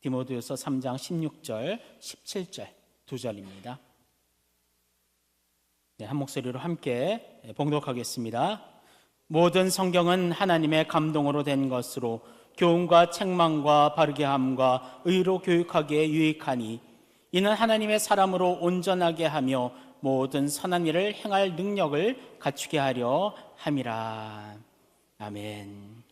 디모데후서 3장 16절, 17절 두 절입니다. 네, 한 목소리로 함께 봉독하겠습니다. 모든 성경은 하나님의 감동으로 된 것으로 교훈과 책망과 바르게 함과 의로 교육하기에 유익하니 이는 하나님의 사람으로 온전하게 하며 모든 선한 일을 행할 능력을 갖추게 하려 함이라. 아멘.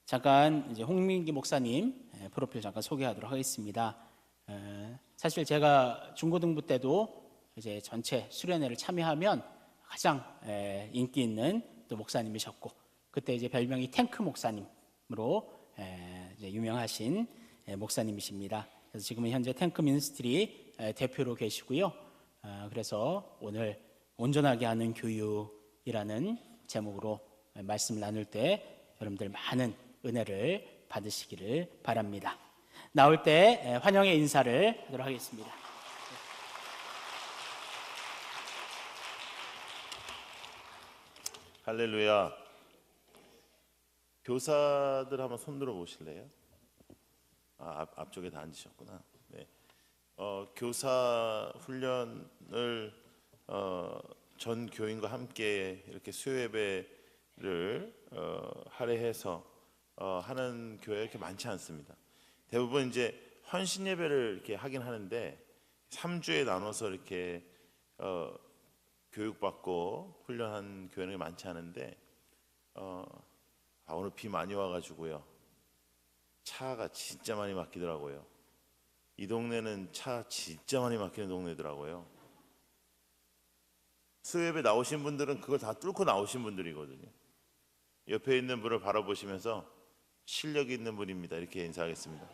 잠깐 이제 홍민기 목사님 프로필 잠깐 소개하도록 하겠습니다. 사실 제가 중고등부 때도 이제 전체 수련회를 참여하면 가장 인기 있는 또 목사님이셨고, 그때 이제 별명이 탱크 목사님으로 이제 유명하신 목사님이십니다. 그래서 지금은 현재 탱크 미니스트리 대표로 계시고요. 그래서 오늘 온전하게 하는 교육이라는 제목으로 말씀 나눌 때 여러분들 많은 은혜를 받으시기를 바랍니다. 나올 때 환영의 인사를 하도록 하겠습니다. 할렐루야. 교사들 한번 손 들어 보실래요? 앞쪽에 다 앉으셨구나. 네. 교사 훈련을 전 교인과 함께 이렇게 수요 예배를 할애해서 하는 교회가 이렇게 많지 않습니다. 대부분 이제 헌신 예배를 이렇게 하긴 하는데 3주에 나눠서 이렇게 교육받고 훈련한 교회는 많지 않은데 오늘 비 많이 와가지고요, 차가 진짜 많이 막히더라고요. 이 동네는 차 진짜 많이 막히는 동네더라고요. 수요예배 나오신 분들은 그걸 다 뚫고 나오신 분들이거든요. 옆에 있는 분을 바라보시면서 실력 있는 분입니다 이렇게 인사하겠습니다.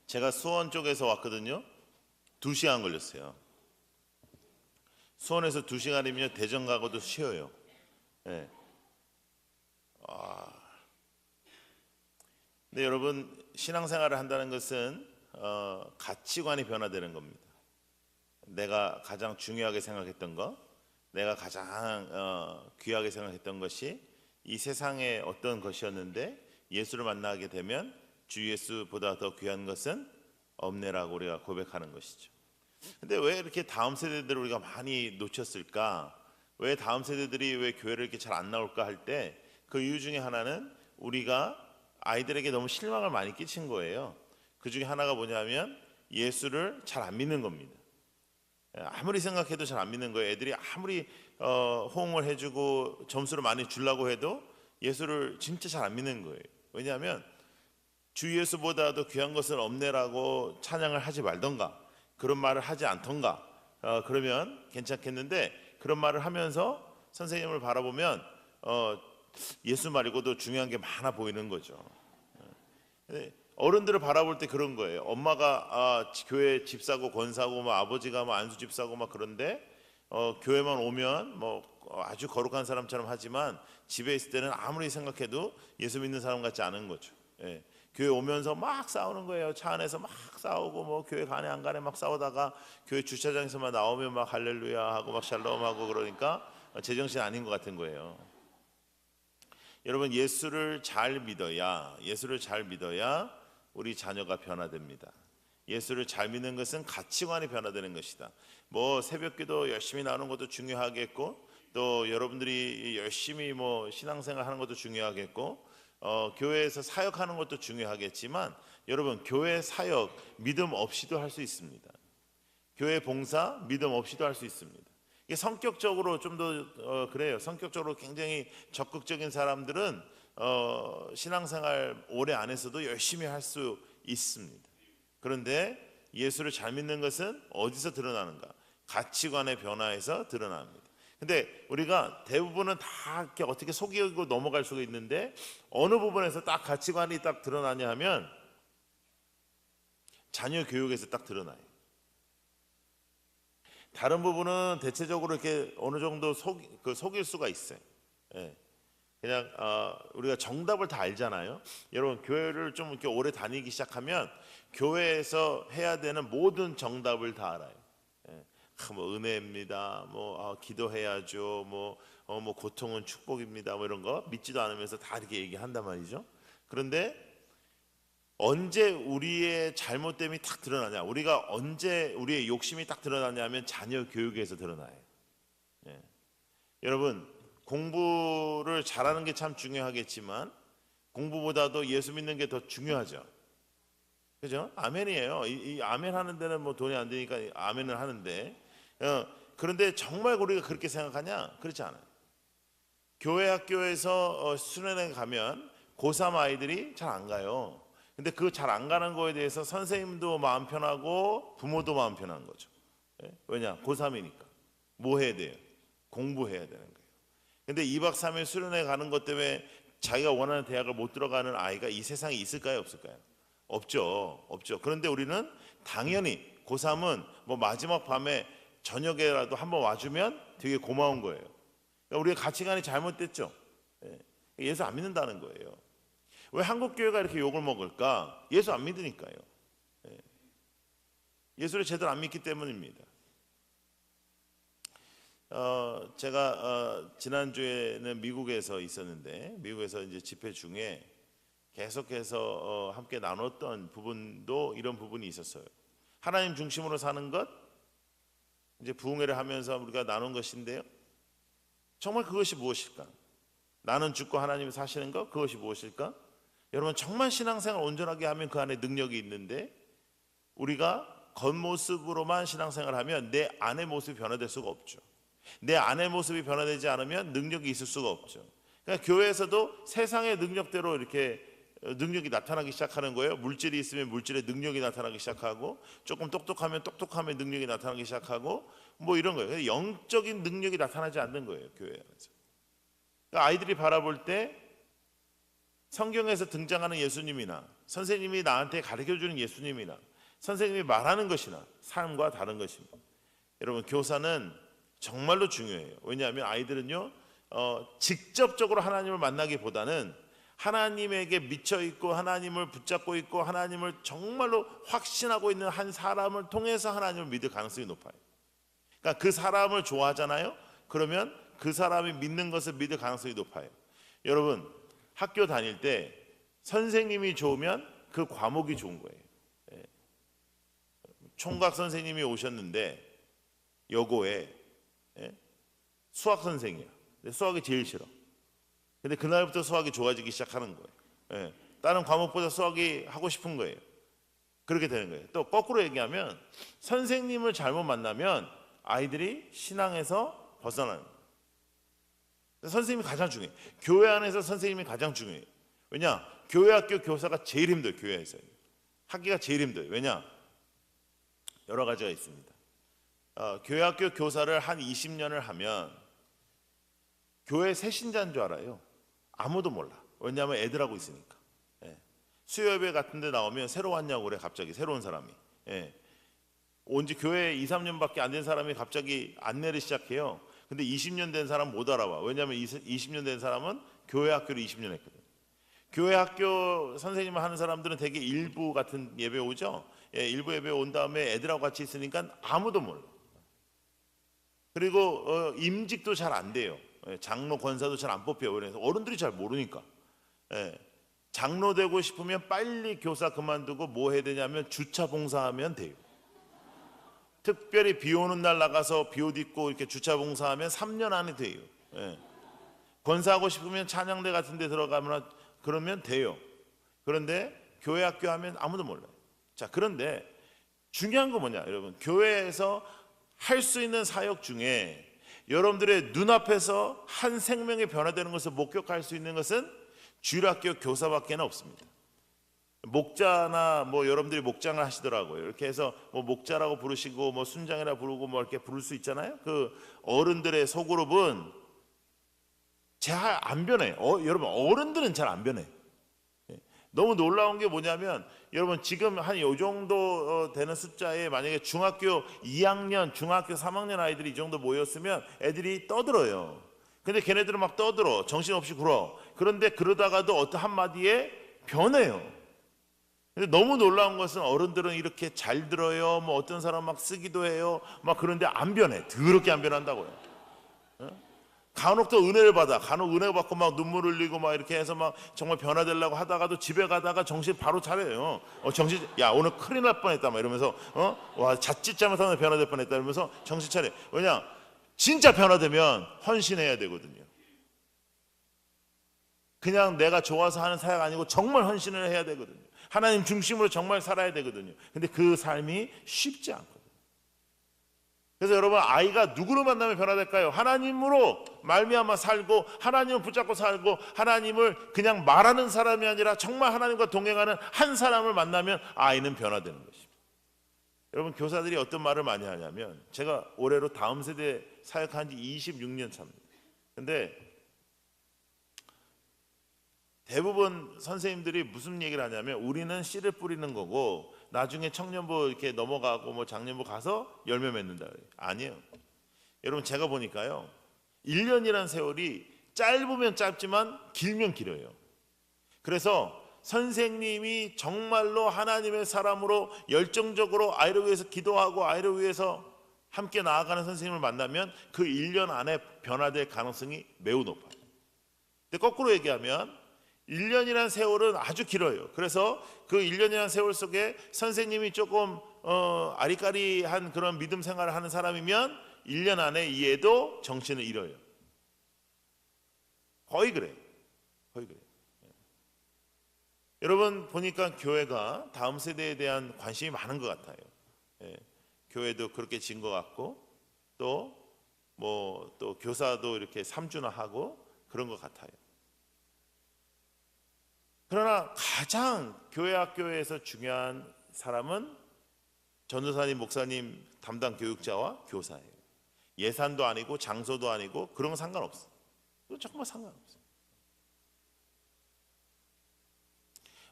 제가 수원 쪽에서 왔거든요. 2시간 걸렸어요. 수원에서 2시간이면 대전 가고도 쉬워요. 네. 근데 여러분, 신앙생활을 한다는 것은 가치관이 변화되는 겁니다. 내가 가장 중요하게 생각했던 것, 내가 가장 귀하게 생각했던 것이 이 세상의 어떤 것이었는데 예수를 만나게 되면 주 예수보다 더 귀한 것은 없네라고 우리가 고백하는 것이죠. 근데 왜 이렇게 다음 세대들을 우리가 많이 놓쳤을까? 왜 다음 세대들이 왜 교회를 이렇게 잘 안 나올까 할 때 그 이유 중에 하나는 우리가 아이들에게 너무 실망을 많이 끼친 거예요. 그 중에 하나가 뭐냐면 예수를 잘 안 믿는 겁니다. 아무리 생각해도 잘 안 믿는 거예요. 애들이 아무리 호응을 해주고 점수를 많이 주려고 해도 예수를 진짜 잘 안 믿는 거예요. 왜냐하면 주 예수보다도 귀한 것은 없네라고 찬양을 하지 말던가 그런 말을 하지 않던가 그러면 괜찮겠는데, 그런 말을 하면서 선생님을 바라보면 예수 말고도 중요한 게 많아 보이는 거죠. 어른들을 바라볼 때 그런 거예요. 엄마가 교회 집 사고 권 사고 아버지가 안수 집 사고 그런데 교회만 오면 아주 거룩한 사람처럼 하지만 집에 있을 때는 아무리 생각해도 예수 믿는 사람 같지 않은 거죠. 예. 교회 오면서 막 싸우는 거예요. 차 안에서 막 싸우고 교회 가네 안 가네 막 싸우다가 교회 주차장에서만 나오면 막 할렐루야 하고 막 샬롬 하고 그러니까 제정신 아닌 것 같은 거예요. 여러분, 예수를 잘 믿어야 우리 자녀가 변화됩니다. 예수를 잘 믿는 것은 가치관이 변화되는 것이다. 새벽기도 열심히 나오는 것도 중요하겠고, 또 여러분들이 열심히 신앙생활 하는 것도 중요하겠고, 교회에서 사역하는 것도 중요하겠지만, 여러분, 교회 사역 믿음 없이도 할 수 있습니다. 교회 봉사 믿음 없이도 할 수 있습니다. 이게 성격적으로 좀 더 그래요. 성격적으로 굉장히 적극적인 사람들은 신앙생활 오래 안 했어도 열심히 할 수 있습니다. 그런데 예수를 잘 믿는 것은 어디서 드러나는가? 가치관의 변화에서 드러납니다. 근데 우리가 대부분은 다 이렇게 어떻게 속이고 넘어갈 수가 있는데, 어느 부분에서 딱 가치관이 딱 드러나냐 하면 자녀 교육에서 딱 드러나요. 다른 부분은 대체적으로 이렇게 어느 정도 속일 수가 있어요. 예. 그냥 우리가 정답을 다 알잖아요. 여러분, 교회를 좀 이렇게 오래 다니기 시작하면 교회에서 해야 되는 모든 정답을 다 알아요. 예. 은혜입니다. 기도해야죠. 뭐 고통은 축복입니다. 뭐 이런 거 믿지도 않으면서 다 이렇게 얘기한단 말이죠. 그런데 언제 우리의 잘못됨이 딱 드러나냐? 우리가 언제 우리의 욕심이 딱 드러나냐면 자녀 교육에서 드러나요. 예. 여러분, 공부를 잘하는 게 참 중요하겠지만 공부보다도 예수 믿는 게 더 중요하죠. 그죠? 아멘이에요. 이 아멘 하는 데는 뭐 돈이 안 되니까 아멘을 하는데, 그런데 정말 우리가 그렇게 생각하냐? 그렇지 않아요. 교회 학교에서 수련회 가면 고3 아이들이 잘 안 가요. 근데 그 잘 안 가는 거에 대해서 선생님도 마음 편하고 부모도 마음 편한 거죠. 왜냐? 고3이니까 뭐 해야 돼요? 공부해야 되는 거예요. 근데 2박 3일 수련회 가는 것 때문에 자기가 원하는 대학을 못 들어가는 아이가 이 세상에 있을까요? 없을까요? 없죠. 그런데 우리는 당연히 고3은 뭐 마지막 밤에 저녁에라도 한번 와주면 되게 고마운 거예요. 그러니까 우리의 가치관이 잘못됐죠. 예수 안 믿는다는 거예요. 왜 한국 교회가 이렇게 욕을 먹을까? 예수 안 믿으니까요. 예수를 제대로 안 믿기 때문입니다. 제가 지난주에는 미국에서 있었는데, 미국에서 이제 집회 중에 계속해서 함께 나눴던 부분도 이런 부분이 있었어요. 하나님 중심으로 사는 것, 이제 부흥회를 하면서 우리가 나눈 것인데요. 정말 그것이 무엇일까? 나는 죽고 하나님이 사시는 것, 그것이 무엇일까? 여러분, 정말 신앙생활 온전하게 하면 그 안에 능력이 있는데, 우리가 겉모습으로만 신앙생활을 하면 내 안의 모습이 변화될 수가 없죠. 내 안의 모습이 변화되지 않으면 능력이 있을 수가 없죠. 그러니까 교회에서도 세상의 능력대로 이렇게 능력이 나타나기 시작하는 거예요. 물질이 있으면 물질의 능력이 나타나기 시작하고, 조금 똑똑하면 똑똑함의 능력이 나타나기 시작하고, 뭐 이런 거예요. 영적인 능력이 나타나지 않는 거예요, 교회 안에서. 그러니까 아이들이 바라볼 때 성경에서 등장하는 예수님이나 선생님이 나한테 가르쳐주는 예수님이나 선생님이 말하는 것이나 삶과 다른 것입니다. 여러분, 교사는 정말로 중요해요. 왜냐하면 아이들은요, 직접적으로 하나님을 만나기보다는 하나님에게 미쳐 있고 하나님을 붙잡고 있고 하나님을 정말로 확신하고 있는 한 사람을 통해서 하나님을 믿을 가능성이 높아요. 그러니까 그 사람을 좋아하잖아요. 그러면 그 사람이 믿는 것을 믿을 가능성이 높아요. 여러분, 학교 다닐 때 선생님이 좋으면 그 과목이 좋은 거예요. 총각 선생님이 오셨는데 여고에 수학 선생이야. 수학이 제일 싫어. 근데 그날부터 수학이 좋아지기 시작하는 거예요. 다른 과목보다 수학이 하고 싶은 거예요. 그렇게 되는 거예요. 또 거꾸로 얘기하면 선생님을 잘못 만나면 아이들이 신앙에서 벗어나는 거예요. 선생님이 가장 중요해요. 교회 안에서 선생님이 가장 중요해요. 왜냐? 교회 학교 교사가 제일 힘들어요. 교회에서 하기가 제일 힘들어요. 왜냐? 여러 가지가 있습니다. 교회 학교 교사를 한 20년을 하면 교회 새신자인 줄 알아요. 아무도 몰라. 왜냐하면 애들하고 있으니까. 수요예배 같은 데 나오면 새로 왔냐고 그래. 갑자기 새로운 사람이. 온 지 교회 2, 3년밖에 안 된 사람이 갑자기 안내를 시작해요. 근데 20년 된 사람 못 알아봐. 왜냐하면 20년 된 사람은 교회 학교를 20년 했거든. 교회 학교 선생님을 하는 사람들은 되게 일부 같은 예배 오죠. 일부 예배 온 다음에 애들하고 같이 있으니까 아무도 몰라. 그리고 임직도 잘 안 돼요. 장로 권사도 잘 안 뽑혀요. 그래서 어른들이 잘 모르니까. 장로 되고 싶으면 빨리 교사 그만두고 뭐 해야 되냐면 주차 봉사하면 돼요. 특별히 비 오는 날 나가서 비옷 입고 이렇게 주차 봉사하면 3년 안에 돼요. 권사하고 싶으면 찬양대 같은 데 들어가면 그러면 돼요. 그런데 교회 학교 하면 아무도 몰라요. 자, 그런데 중요한 거 뭐냐, 여러분? 교회에서 할 수 있는 사역 중에 여러분들의 눈앞에서 한 생명이 변화되는 것을 목격할 수 있는 것은 주일학교 교사밖에 없습니다. 목자나 뭐 여러분들이 목장을 하시더라고요. 이렇게 해서 뭐 목자라고 부르시고 뭐 순장이라 부르고 뭐 이렇게 부를 수 있잖아요. 그 어른들의 소그룹은 잘 안 변해요. 여러분, 어른들은 잘 안 변해. 너무 놀라운 게 뭐냐면, 여러분 지금 한 요 정도 되는 숫자에 만약에 중학교 2학년, 중학교 3학년 아이들이 이 정도 모였으면 애들이 떠들어요. 근데 걔네들은 막 떠들어. 정신없이 굴어. 그런데 그러다가도 어떤 한마디에 변해요. 근데 너무 놀라운 것은 어른들은 이렇게 잘 들어요. 뭐 어떤 사람 막 쓰기도 해요. 막 그런데 안 변해. 더럽게 안 변한다고요. 간혹 또 은혜를 받아. 간혹 은혜 받고 막 눈물 흘리고 막 이렇게 해서 막 정말 변화되려고 하다가도 집에 가다가 정신 바로 차려요. 정신, 야, 오늘 큰일 날 뻔했다 막 이러면서, 와, 자칫 잘못하면 변화될 뻔했다 이러면서 정신 차려. 왜냐? 진짜 변화되면 헌신해야 되거든요. 그냥 내가 좋아서 하는 사역 아니고 정말 헌신을 해야 되거든요. 하나님 중심으로 정말 살아야 되거든요. 근데 그 삶이 쉽지 않거든요. 그래서 여러분, 아이가 누구를 만나면 변화될까요? 하나님으로 말미암아 살고, 하나님을 붙잡고 살고, 하나님을 그냥 말하는 사람이 아니라 정말 하나님과 동행하는 한 사람을 만나면 아이는 변화되는 것입니다. 여러분, 교사들이 어떤 말을 많이 하냐면, 제가 올해로 다음 세대 사역한 지 26년 차입니다. 근데 대부분 선생님들이 무슨 얘기를 하냐면, 우리는 씨를 뿌리는 거고 나중에 청년부 이렇게 넘어가고 뭐 장년부 가서 열매 맺는다. 아니에요. 여러분, 제가 보니까요, 1년이라는 세월이 짧으면 짧지만 길면 길어요. 그래서 선생님이 정말로 하나님의 사람으로 열정적으로 아이를 위해서 기도하고 아이를 위해서 함께 나아가는 선생님을 만나면 그 1년 안에 변화될 가능성이 매우 높아요. 근데 거꾸로 얘기하면 1년이라는 세월은 아주 길어요. 그래서 그 1년이라는 세월 속에 선생님이 조금 아리까리한 그런 믿음 생활을 하는 사람이면 1년 안에 얘도 정신을 잃어요. 거의 그래요. 거의 그래요. 여러분, 보니까 교회가 다음 세대에 대한 관심이 많은 것 같아요. 교회도 그렇게 진 것 같고, 또 교사도 이렇게 삼준화하고 그런 것 같아요. 그러나 가장 교회 학교에서 중요한 사람은 전도사님, 목사님, 담당 교육자와 교사예요. 예산도 아니고 장소도 아니고 그런 건 상관없어요. 그거 정말 상관없어요.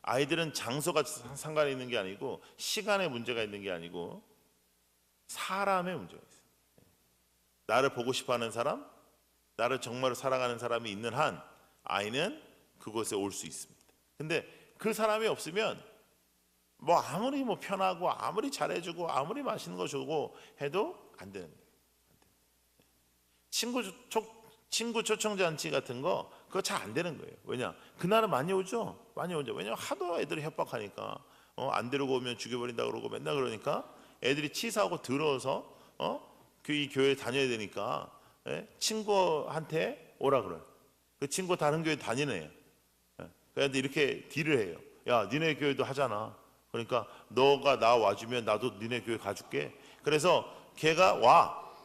아이들은 장소가 상관이 있는 게 아니고, 시간에 문제가 있는 게 아니고 사람의 문제가 있어요. 나를 보고 싶어하는 사람, 나를 정말로 사랑하는 사람이 있는 한 아이는 그곳에 올 수 있습니다. 근데 그 사람이 없으면 뭐 아무리 뭐 편하고 아무리 잘해주고 아무리 맛있는 거 주고 해도 안 되는 거예요. 친구 초청 잔치 같은 거 그거 잘 안 되는 거예요. 왜냐? 그날은 많이 오죠. 많이 오죠. 왜냐면 하도 애들이 협박하니까 안 데리고 오면 죽여버린다 그러고 맨날 그러니까 애들이 치사하고 더러워서 이 교회에 다녀야 되니까 친구한테 오라 그래요. 그 친구 다른 교회 다니는 애예요. 그런데 이렇게 딜을 해요. 야, 니네 교회도 하잖아. 그러니까 너가 나 와주면 나도 니네 교회 가줄게. 그래서 걔가 와.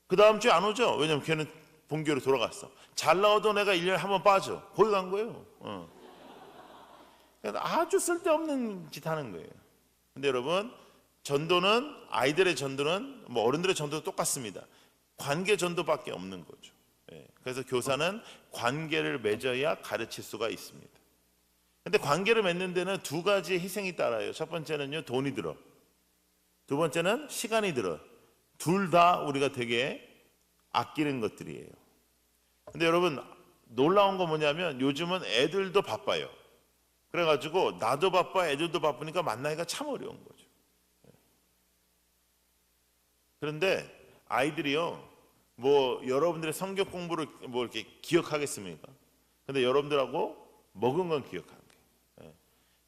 그 다음 주에 안 오죠. 왜냐면 걔는 본교로 돌아갔어. 잘 나오던 애가 1년에 한 번 빠져. 거기 간 거예요. 그러니까 아주 쓸데없는 짓 하는 거예요. 근데 여러분, 전도는, 아이들의 전도는 뭐 어른들의 전도도 똑같습니다. 관계 전도밖에 없는 거죠. 그래서 교사는 관계를 맺어야 가르칠 수가 있습니다. 근데 관계를 맺는 데는 두 가지 희생이 따라요. 첫 번째는요, 돈이 들어. 두 번째는 시간이 들어. 둘 다 우리가 되게 아끼는 것들이에요. 근데 여러분, 놀라운 건 뭐냐면 요즘은 애들도 바빠요. 그래가지고 나도 바빠, 애들도 바쁘니까 만나기가 참 어려운 거죠. 그런데 아이들이요, 뭐 여러분들의 성경 공부를 뭐 이렇게 기억하겠습니까? 근데 여러분들하고 먹은 건 기억하는 거예요.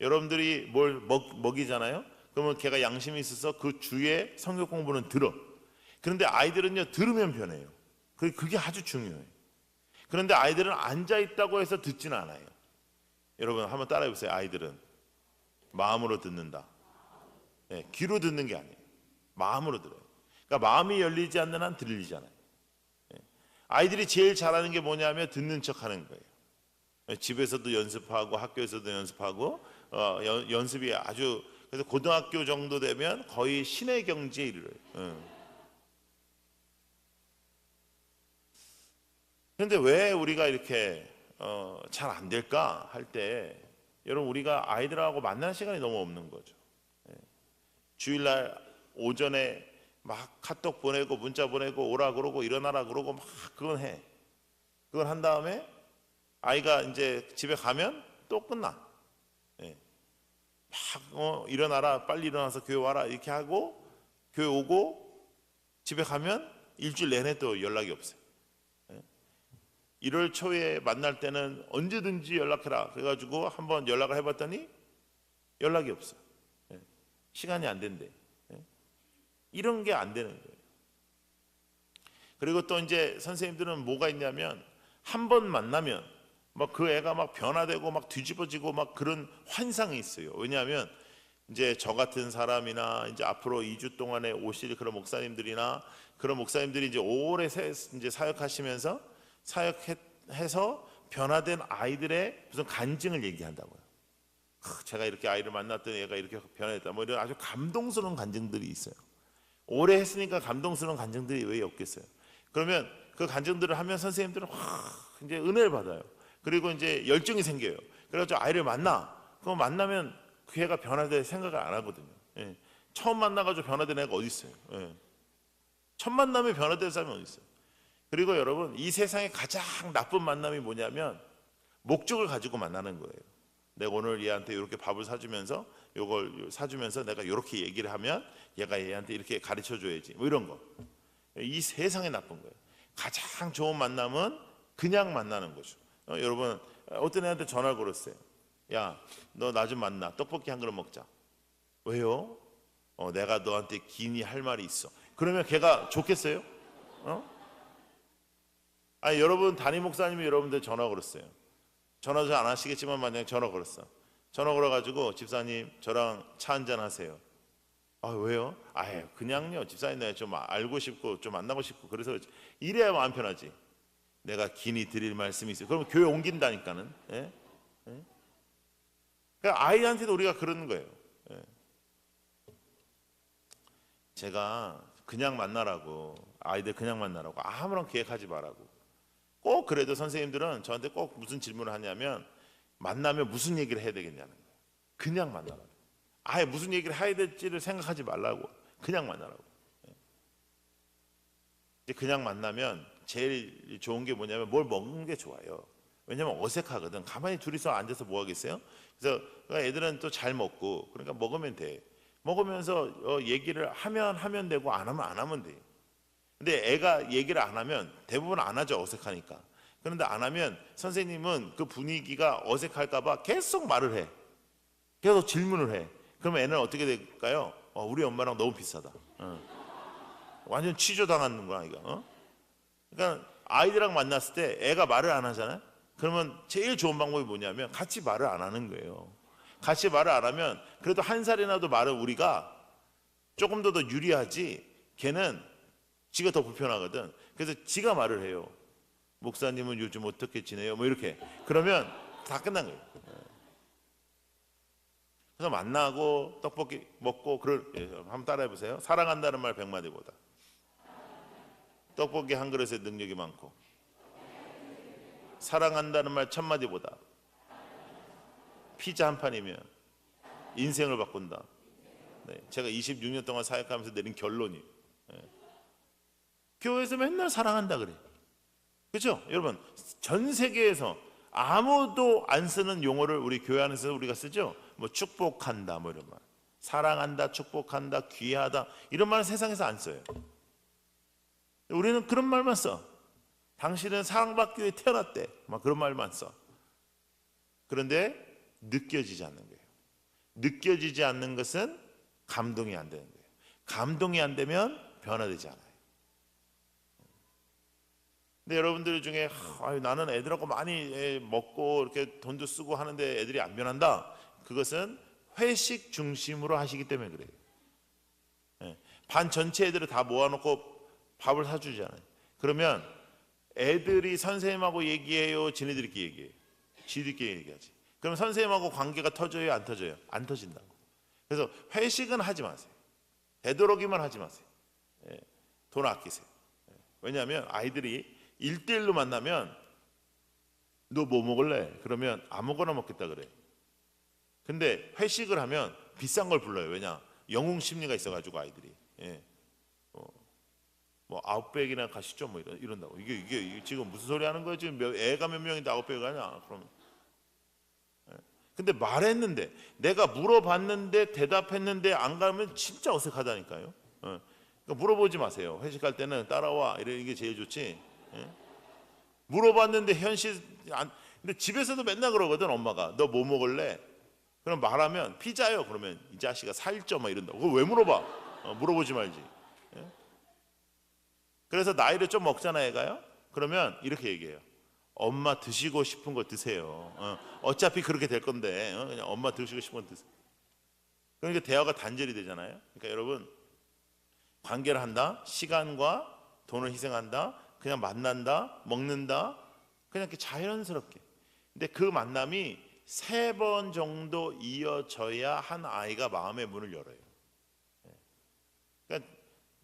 여러분들이 뭘 먹이잖아요. 그러면 걔가 양심이 있어서 그 주에 성경 공부는 들어. 그런데 아이들은요, 들으면 변해요. 그게 아주 중요해요. 그런데 아이들은 앉아 있다고 해서 듣지는 않아요. 여러분 한번 따라해 보세요. 아이들은 마음으로 듣는다. 귀로 듣는 게 아니에요. 마음으로 들어요. 그러니까 마음이 열리지 않는 한 들리잖아요. 아이들이 제일 잘하는 게 뭐냐면 듣는 척하는 거예요. 집에서도 연습하고 학교에서도 연습하고 연습이 아주, 그래서 고등학교 정도 되면 거의 신의 경지에 이르러요. 그런데 왜 우리가 이렇게 잘 안 될까 할 때, 여러분, 우리가 아이들하고 만나는 시간이 너무 없는 거죠. 주일날 오전에 막 카톡 보내고 문자 보내고 오라 그러고 일어나라 그러고 막 그건 해. 그걸 한 다음에 아이가 이제 집에 가면 또 끝나. 막 일어나라, 빨리 일어나서 교회 와라 이렇게 하고 교회 오고 집에 가면 일주일 내내 또 연락이 없어요. 1월 초에 만날 때는 언제든지 연락해라. 그래가지고 한번 연락을 해봤더니 연락이 없어. 시간이 안 된대. 이런 게 안 되는 거예요. 그리고 또 이제 선생님들은 뭐가 있냐면 한 번 만나면 막 그 애가 막 변화되고 막 뒤집어지고 막 그런 환상이 있어요. 왜냐하면 이제 저 같은 사람이나 이제 앞으로 2주 동안에 오실 그런 목사님들이나 그런 목사님들이 이제 오래 이제 사역하시면서 사역해서 변화된 아이들의 무슨 간증을 얘기한다고요. 제가 이렇게 아이를 만났더니 얘가 이렇게 변했다. 뭐 이런 아주 감동스러운 간증들이 있어요. 오래 했으니까 감동스러운 간증들이 왜 없겠어요? 그러면 그 간증들을 하면 선생님들은 이제 은혜를 받아요. 그리고 이제 열정이 생겨요. 그래가지고 아이를 만나. 그럼 만나면 그 애가 변화될 생각을 안 하거든요. 예. 처음 만나가지고 변화된 애가 어디 있어요? 예. 첫 만남에 변화될 사람이 어디 있어요? 그리고 여러분, 이 세상에 가장 나쁜 만남이 뭐냐면 목적을 가지고 만나는 거예요. 내가 오늘 얘한테 이렇게 밥을 사주면서 요걸 사주면서 내가 이렇게 얘기를 하면 얘가 얘한테 이렇게 가르쳐 줘야지, 뭐 이런 거. 이 세상에 나쁜 거예요. 가장 좋은 만남은 그냥 만나는 거죠. 여러분, 어떤 애한테 전화를 걸었어요. 야, 너 나 좀 만나. 떡볶이 한 그릇 먹자. 왜요? 내가 너한테 긴히 할 말이 있어. 그러면 걔가 좋겠어요? 아니, 여러분 담임 목사님이 여러분들 전화 걸었어요. 전화 잘 안 하시겠지만 만약에 전화 걸었어. 전화 걸어가지고 집사님 저랑 차 한잔 하세요. 아, 왜요? 아유, 그냥요. 집사님 내가 좀 알고 싶고 좀 만나고 싶고 그래서 그렇지. 이래야 마음 편하지. 내가 긴히 드릴 말씀이 있어요. 그러면 교회 옮긴다니까는. 예? 예? 그러니까 아이한테도 우리가 그러는 거예요. 예. 제가 그냥 만나라고, 아이들 그냥 만나라고 아무런 계획하지 말라고. 꼭 그래도 선생님들은 저한테 꼭 무슨 질문을 하냐면 만나면 무슨 얘기를 해야 되겠냐는 거예요. 그냥 만나라고. 아예 무슨 얘기를 해야 될지를 생각하지 말라고. 그냥 만나라고. 이제 그냥 만나면 제일 좋은 게 뭐냐면 뭘 먹는 게 좋아요. 왜냐면 어색하거든. 가만히 둘이서 앉아서 뭐 하겠어요? 그래서 애들은 또 잘 먹고 그러니까 먹으면 돼. 먹으면서 얘기를 하면 되고 안 하면 안 하면 돼. 근데 애가 얘기를 안 하면 대부분 안 하죠. 어색하니까. 그런데 안 하면 선생님은 그 분위기가 어색할까봐 계속 말을 해. 계속 질문을 해. 그러면 애는 어떻게 될까요? 우리 엄마랑 너무 비슷하다. 완전 취조당하는 거야 이거. 그러니까 아이들이랑 만났을 때 애가 말을 안 하잖아요. 그러면 제일 좋은 방법이 뭐냐면 같이 말을 안 하는 거예요. 같이 말을 안 하면 그래도 한 살이라도 말을 우리가 조금 더 유리하지. 걔는 지가 더 불편하거든. 그래서 지가 말을 해요. 목사님은 요즘 어떻게 지내요? 뭐 이렇게. 그러면 다 끝난 거예요. 그래서 만나고 떡볶이 먹고 한번 따라해 보세요. 사랑한다는 말 100마디보다 떡볶이 한 그릇에 능력이 많고, 사랑한다는 말 1000마디보다 피자 한 판이면 인생을 바꾼다. 네, 제가 26년 동안 사역하면서 내린 결론이 교회에서 맨날 사랑한다 그래. 그렇죠? 여러분, 전 세계에서 아무도 안 쓰는 용어를 우리 교회 안에서 우리가 쓰죠. 뭐 축복한다, 뭐 이런 말, 사랑한다, 축복한다, 귀하다 이런 말은 세상에서 안 써요. 우리는 그런 말만 써. 당신은 사랑받기 위해 태어났대. 막 그런 말만 써. 그런데 느껴지지 않는 거예요. 느껴지지 않는 것은 감동이 안 되는 거예요. 감동이 안 되면 변화되지 않아요. 근데 여러분들 중에 나는 애들하고 많이 먹고 이렇게 돈도 쓰고 하는데 애들이 안 변한다. 그것은 회식 중심으로 하시기 때문에 그래요. 반 전체 애들을 다 모아놓고 밥을 사주잖아요. 그러면 애들이 선생님하고 얘기해요? 지네들끼리 얘기해요? 지들끼리 얘기하지. 그럼 선생님하고 관계가 터져요? 안 터져요? 안 터진다고. 그래서 회식은 하지 마세요. 되도록이면 하지 마세요. 돈 아끼세요. 왜냐하면 아이들이 1대1로 만나면 너 뭐 먹을래? 그러면 아무거나 먹겠다 그래. 근데 회식을 하면 비싼 걸 불러요. 왜냐? 영웅 심리가 있어가지고 아이들이. 뭐 아웃백이나 가시죠 뭐 이런다고. 이게 지금 무슨 소리 하는 거야? 지금 애가 몇 명인데 아웃백 가냐? 그럼. 근데 말했는데 내가 물어봤는데 대답했는데 안 가면 진짜 어색하다니까요. 그러니까 물어보지 마세요. 회식할 때는 따라와 이러는 게 제일 좋지. 물어봤는데 근데 집에서도 맨날 그러거든. 엄마가 너 뭐 먹을래? 그럼 말하면 피자요. 그러면 이 자식아 살쪄 막 이런다. 그걸 왜 물어봐? 물어보지 말지. 예? 그래서 나이를 좀 먹잖아 애가요. 그러면 이렇게 얘기해요. 엄마 드시고 싶은 거 드세요. 어차피 그렇게 될 건데 그냥 엄마 드시고 싶은 거 드세요. 그러니까 대화가 단절이 되잖아요. 그러니까 여러분 관계를 한다. 시간과 돈을 희생한다. 그냥 만난다. 먹는다. 그냥 이렇게 자연스럽게. 근데 그 만남이 3번 정도 이어져야 한 아이가 마음의 문을 열어요. 그러니까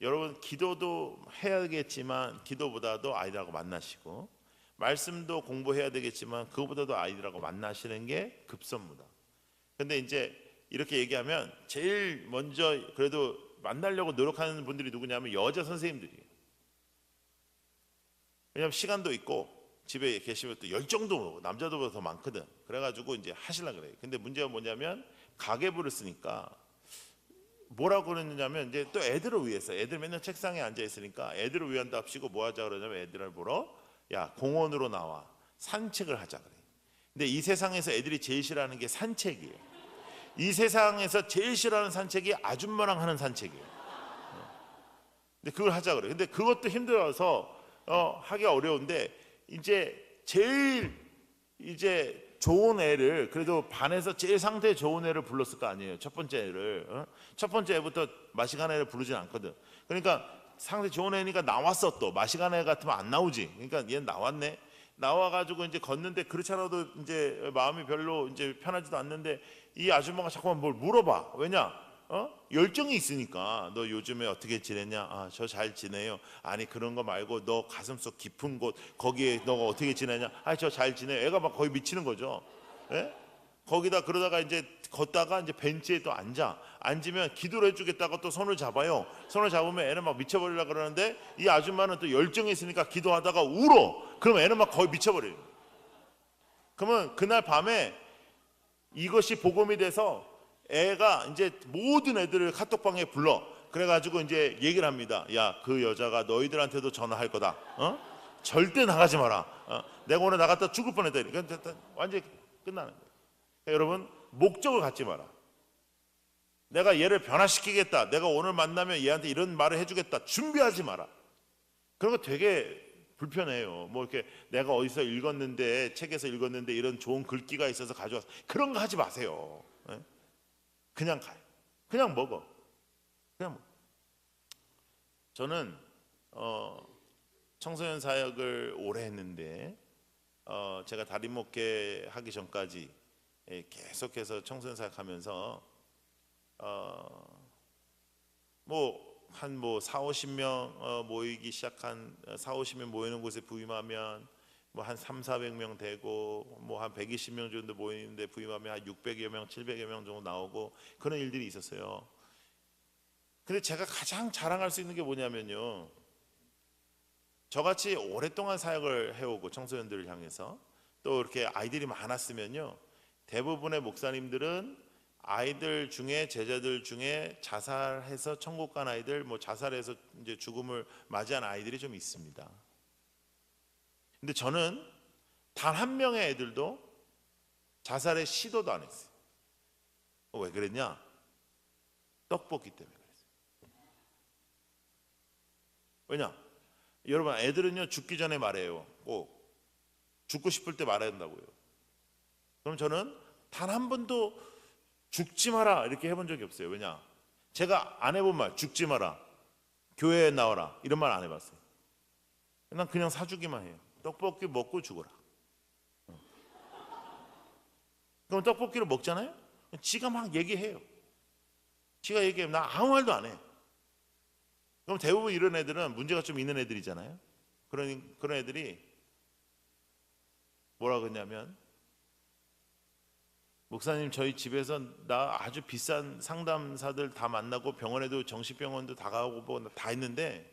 여러분 기도도 해야겠지만 기도보다도 아이들하고 만나시고 말씀도 공부해야 되겠지만 그거보다도 아이들하고 만나시는 게 급선무다. 근데 이제 이렇게 얘기하면 제일 먼저 그래도 만나려고 노력하는 분들이 누구냐면 여자 선생님들이에요. 왜냐하면 시간도 있고 집에 계시면 또 열정도 남자들보다 더 많거든. 그래가지고 이제 하시려고 그래요. 근데 문제가 뭐냐면 가계부를 쓰니까 뭐라고 그러느냐면 이제 또 애들을 위해서 애들 맨날 책상에 앉아 있으니까 애들을 위한답시고 뭐 하자 그러냐면 애들을 보러 야 공원으로 나와 산책을 하자 그래. 근데 이 세상에서 애들이 제일 싫어하는 게 산책이에요. 이 세상에서 제일 싫어하는 산책이 아줌마랑 하는 산책이에요. 근데 그걸 하자 그래. 근데 그것도 힘들어서 하기가 어려운데 이제 제일 이제 좋은 애를 그래도 반에서 제일 상태 좋은 애를 불렀을 거 아니에요. 첫 번째 애를 첫 번째 애부터 마시간 애를 부르진 않거든. 그러니까 상태 좋은 애니까 나왔어. 또 마시간 애 같으면 안 나오지. 그러니까 얘는 나왔네. 나와가지고 이제 걷는데 그렇지 않아도 이제 마음이 별로 이제 편하지도 않는데 이 아줌마가 자꾸만 뭘 물어봐. 왜냐? 열정이 있으니까. 너 요즘에 어떻게 지냈냐? 아, 저 잘 지내요. 아니 그런 거 말고 너 가슴속 깊은 곳 거기에 너가 어떻게 지내냐? 아, 저 잘 지내요. 애가 막 거의 미치는 거죠. 예? 거기다 그러다가 이제 걷다가 이제 벤치에 또 앉으면 기도를 해주겠다고 또 손을 잡아요. 손을 잡으면 애는 막 미쳐버리려 그러는데 이 아줌마는 또 열정이 있으니까 기도하다가 울어. 그럼 애는 막 거의 미쳐버려요. 그러면 그날 밤에 이것이 복음이 돼서 애가 이제 모든 애들을 카톡방에 불러. 그래가지고 이제 얘기를 합니다. 야, 그 여자가 너희들한테도 전화할 거다. 절대 나가지 마라. 내가 오늘 나갔다 죽을 뻔했다. 그러니까 완전히 끝나는 거예요. 그러니까 여러분 목적을 갖지 마라. 내가 얘를 변화시키겠다. 내가 오늘 만나면 얘한테 이런 말을 해주겠다. 준비하지 마라. 그런 거 되게 불편해요. 뭐 이렇게 내가 어디서 읽었는데 책에서 읽었는데 이런 좋은 글귀가 있어서 가져와서 그런 거 하지 마세요. 그냥 가요. 그냥 먹어. 그냥 먹어. 저는 청소년 사역을 오래 했는데 제가 담임 목회 하기 전까지 계속해서 청소년 사역하면서 한 4, 50명 모이기 시작한 4, 50명 모이는 곳에 부임하면 한 3, 400명 되고 한 120명 정도 모이는데 부임하면 한 600여 명, 700여 명 정도 나오고 그런 일들이 있었어요. 근데 제가 가장 자랑할 수 있는 게 뭐냐면요. 저같이 오랫동안 사역을 해오고 청소년들을 향해서 또 이렇게 아이들이 많았으면요. 대부분의 목사님들은 아이들 중에 제자들 중에 자살해서 천국 간 아이들, 자살해서 이제 죽음을 맞이한 아이들이 좀 있습니다. 근데 저는 단 한 명의 애들도 자살의 시도도 안 했어요. 왜 그랬냐? 떡볶이 때문에 그랬어요. 왜냐? 여러분 애들은요 죽기 전에 말해요. 꼭 죽고 싶을 때 말해야 된다고요. 그럼 저는 단 한 번도 죽지 마라 이렇게 해본 적이 없어요. 왜냐? 제가 안 해본 말 죽지 마라, 교회에 나와라 이런 말 안 해봤어요. 난 그냥 사주기만 해요. 떡볶이 먹고 죽어라. 그럼 떡볶이를 먹잖아요. 지가 막 얘기해요. 지가 얘기해요. 나 아무 말도 안 해. 그럼 대부분 이런 애들은 문제가 좀 있는 애들이잖아요. 그런 애들이 뭐라 그러냐면 목사님 저희 집에서 나 아주 비싼 상담사들 다 만나고 병원에도 정신병원도 다 가고 뭐 다 했는데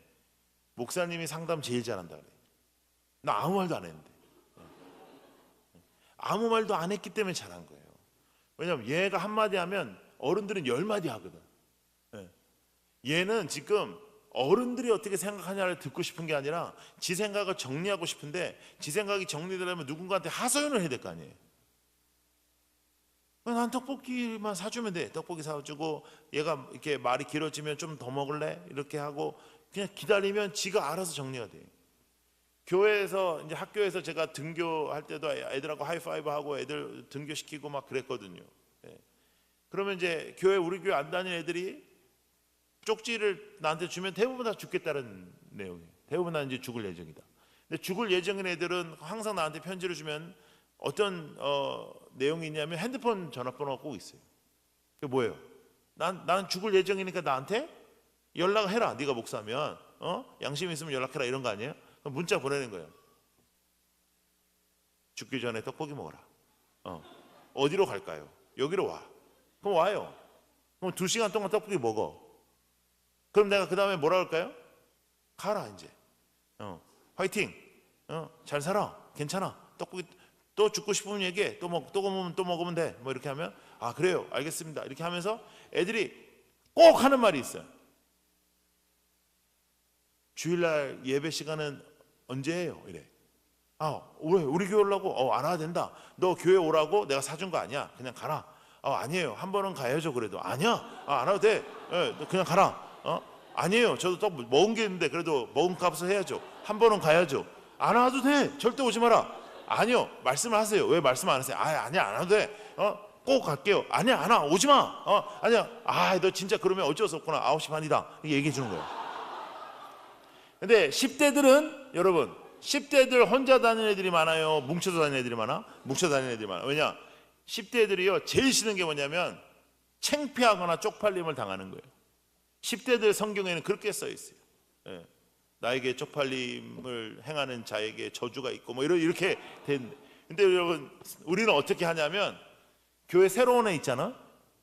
목사님이 상담 제일 잘한다 그래. 나 아무 말도 안 했는데. 아무 말도 안 했기 때문에 잘한 거예요. 왜냐면 얘가 한마디 하면 어른들은 10마디 하거든. 얘는 지금 어른들이 어떻게 생각하냐를 듣고 싶은 게 아니라 지 생각을 정리하고 싶은데 지 생각이 정리되려면 누군가한테 하소연을 해야 될 거 아니에요. 난 떡볶이만 사주면 돼. 떡볶이 사주고 얘가 이렇게 말이 길어지면 좀 더 먹을래? 이렇게 하고 그냥 기다리면 지가 알아서 정리가 돼요. 교회에서 이제 학교에서 제가 등교할 때도 애들하고 하이파이브 하고 애들 등교시키고 막 그랬거든요. 예. 그러면 이제 우리 교회 안 다니는 애들이 쪽지를 나한테 주면 대부분 다 죽겠다는 내용이에요. 대부분 다 이제 죽을 예정이다. 근데 죽을 예정인 애들은 항상 나한테 편지를 주면 어떤 내용이 있냐면 핸드폰 전화번호가 꼭 있어요. 그게 뭐예요? 나는 죽을 예정이니까 나한테 연락해라. 네가 목사면 양심 있으면 연락해라 이런 거 아니에요? 그럼 문자 보내는 거예요. 죽기 전에 떡볶이 먹어라. 어디로 갈까요? 여기로 와. 그럼 와요. 그럼 2시간 동안 떡볶이 먹어. 그럼 내가 그 다음에 뭐라 할까요? 가라 이제. 화이팅. 잘 살아. 괜찮아. 떡볶이 또 죽고 싶으면 얘기해. 또 먹으면 돼. 뭐 이렇게 하면 아 그래요. 알겠습니다. 이렇게 하면서 애들이 꼭 하는 말이 있어요. 주일날 예배 시간은 언제예요? 이래. 왜 우리 교회 오려고? 안 와도 된다. 너 교회 오라고 내가 사준 거 아니야. 그냥 가라. 아니에요. 한 번은 가야죠. 그래도 아니야. 안 와도 돼. 너 그냥 가라. 아니에요. 저도 떡 먹은 게 있는데 그래도 먹은 값을 해야죠. 한 번은 가야죠. 안 와도 돼. 절대 오지 마라. 아니요. 말씀을 하세요. 왜 말씀 안 하세요? 아니야. 안 와도 돼. 꼭 갈게요. 아니야. 안 와. 오지 마. 아니야. 너 진짜 그러면 어쩔 수 없구나. 9시 반이다. 이렇게 얘기해 주는 거예요. 근데 10대들은 여러분 10대들 혼자 다니는 애들이 많아요? 뭉쳐서 다니는 애들이 많아? 뭉쳐 다니는 애들이 많아. 왜냐? 10대들이요. 제일 싫은 게 뭐냐면 창피하거나 쪽팔림을 당하는 거예요. 10대들 성경에는 그렇게 써 있어요. 예. 나에게 쪽팔림을 행하는 자에게 저주가 있고 뭐 이렇게 된. 근데 여러분 우리는 어떻게 하냐면 교회 새로운 애 있잖아.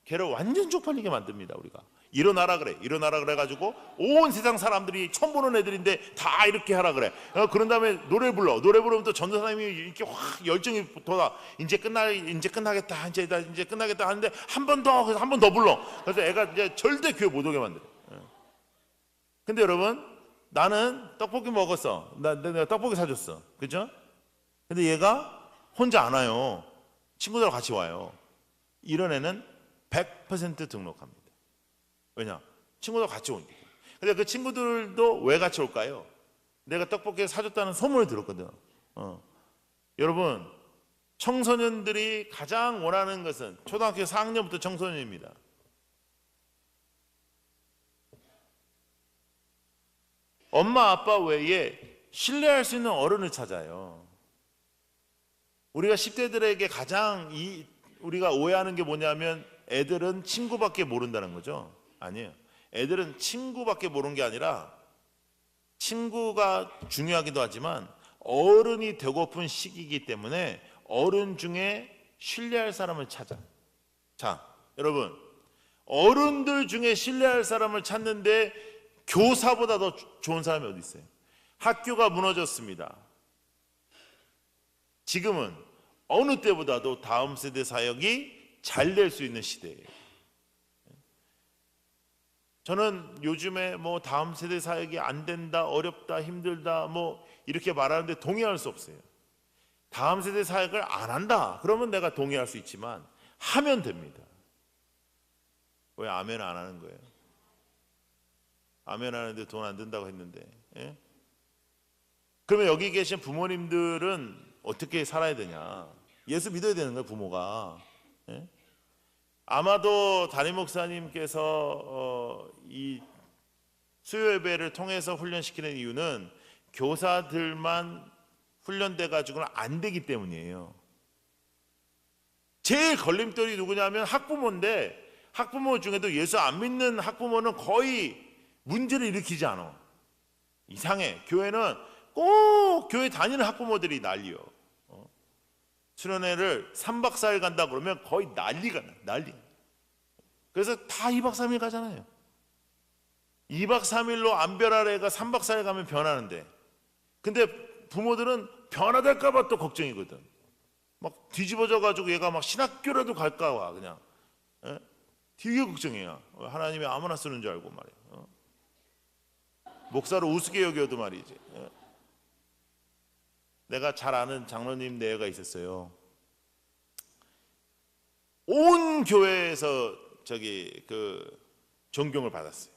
걔를 완전 쪽팔리게 만듭니다. 우리가 일어나라 그래 가지고 온 세상 사람들이 처음 보는 애들인데 다 이렇게 하라 그래. 그런 다음에 노래 부르면 또 전도사님이 이렇게 확 열정이 돋아. 이제 끝나겠다 이제 끝나겠다 하는데 한 번 더 불러. 그래서 애가 이제 절대 교회 못 오게 만들어. 근데 여러분 나는 떡볶이 먹었어. 내가 떡볶이 사줬어. 그죠? 근데 얘가 혼자 안 와요. 친구들하고 같이 와요. 이런 애는 100% 등록합니다. 왜냐? 친구들 같이 오니까. 근데 그 친구들도 왜 같이 올까요? 내가 떡볶이 사줬다는 소문을 들었거든. 여러분 청소년들이 가장 원하는 것은 초등학교 4학년부터 청소년입니다. 엄마 아빠 외에 신뢰할 수 있는 어른을 찾아요. 우리가 10대들에게 가장 우리가 오해하는 게 뭐냐면 애들은 친구밖에 모른다는 거죠. 아니에요. 애들은 친구밖에 모르는 게 아니라 친구가 중요하기도 하지만 어른이 되고픈 시기이기 때문에 어른 중에 신뢰할 사람을 찾아. 자, 여러분 어른들 중에 신뢰할 사람을 찾는데 교사보다 더 좋은 사람이 어디 있어요? 학교가 무너졌습니다. 지금은 어느 때보다도 다음 세대 사역이 잘 될 수 있는 시대예요. 저는 요즘에 뭐 다음 세대 사역이 안 된다, 어렵다, 힘들다 뭐 이렇게 말하는데 동의할 수 없어요. 다음 세대 사역을 안 한다. 그러면 내가 동의할 수 있지만 하면 됩니다. 왜 아멘 안 하는 거예요? 아멘 하는데 돈 안 든다고 했는데. 예? 그러면 여기 계신 부모님들은 어떻게 살아야 되냐? 예수 믿어야 되는 거예요, 부모가. 예? 아마도 담임 목사님께서 이 수요 예배를 통해서 훈련시키는 이유는 교사들만 훈련돼 가지고는 안 되기 때문이에요. 제일 걸림돌이 누구냐면 학부모인데 학부모 중에도 예수 안 믿는 학부모는 거의 문제를 일으키지 않아. 이상해. 교회는 꼭 교회 다니는 학부모들이 난리요. 수련회를 3박 4일 간다 그러면 거의 난리가 나. 난리. 그래서 다 2박 3일 가잖아요. 2박 3일로 안 변할 애가 3박 4일 가면 변하는데, 근데 부모들은 변화될까 봐 또 걱정이거든. 막 뒤집어져 가지고 얘가 막 신학교라도 갈까 봐 그냥. 예? 되게 걱정이야. 하나님이 아무나 쓰는 줄 알고 말이에요. 목사를 우습게 여겨도 말이지. 내가 잘 아는 장로님 내외가 있었어요. 온 교회에서 존경을 받았어요.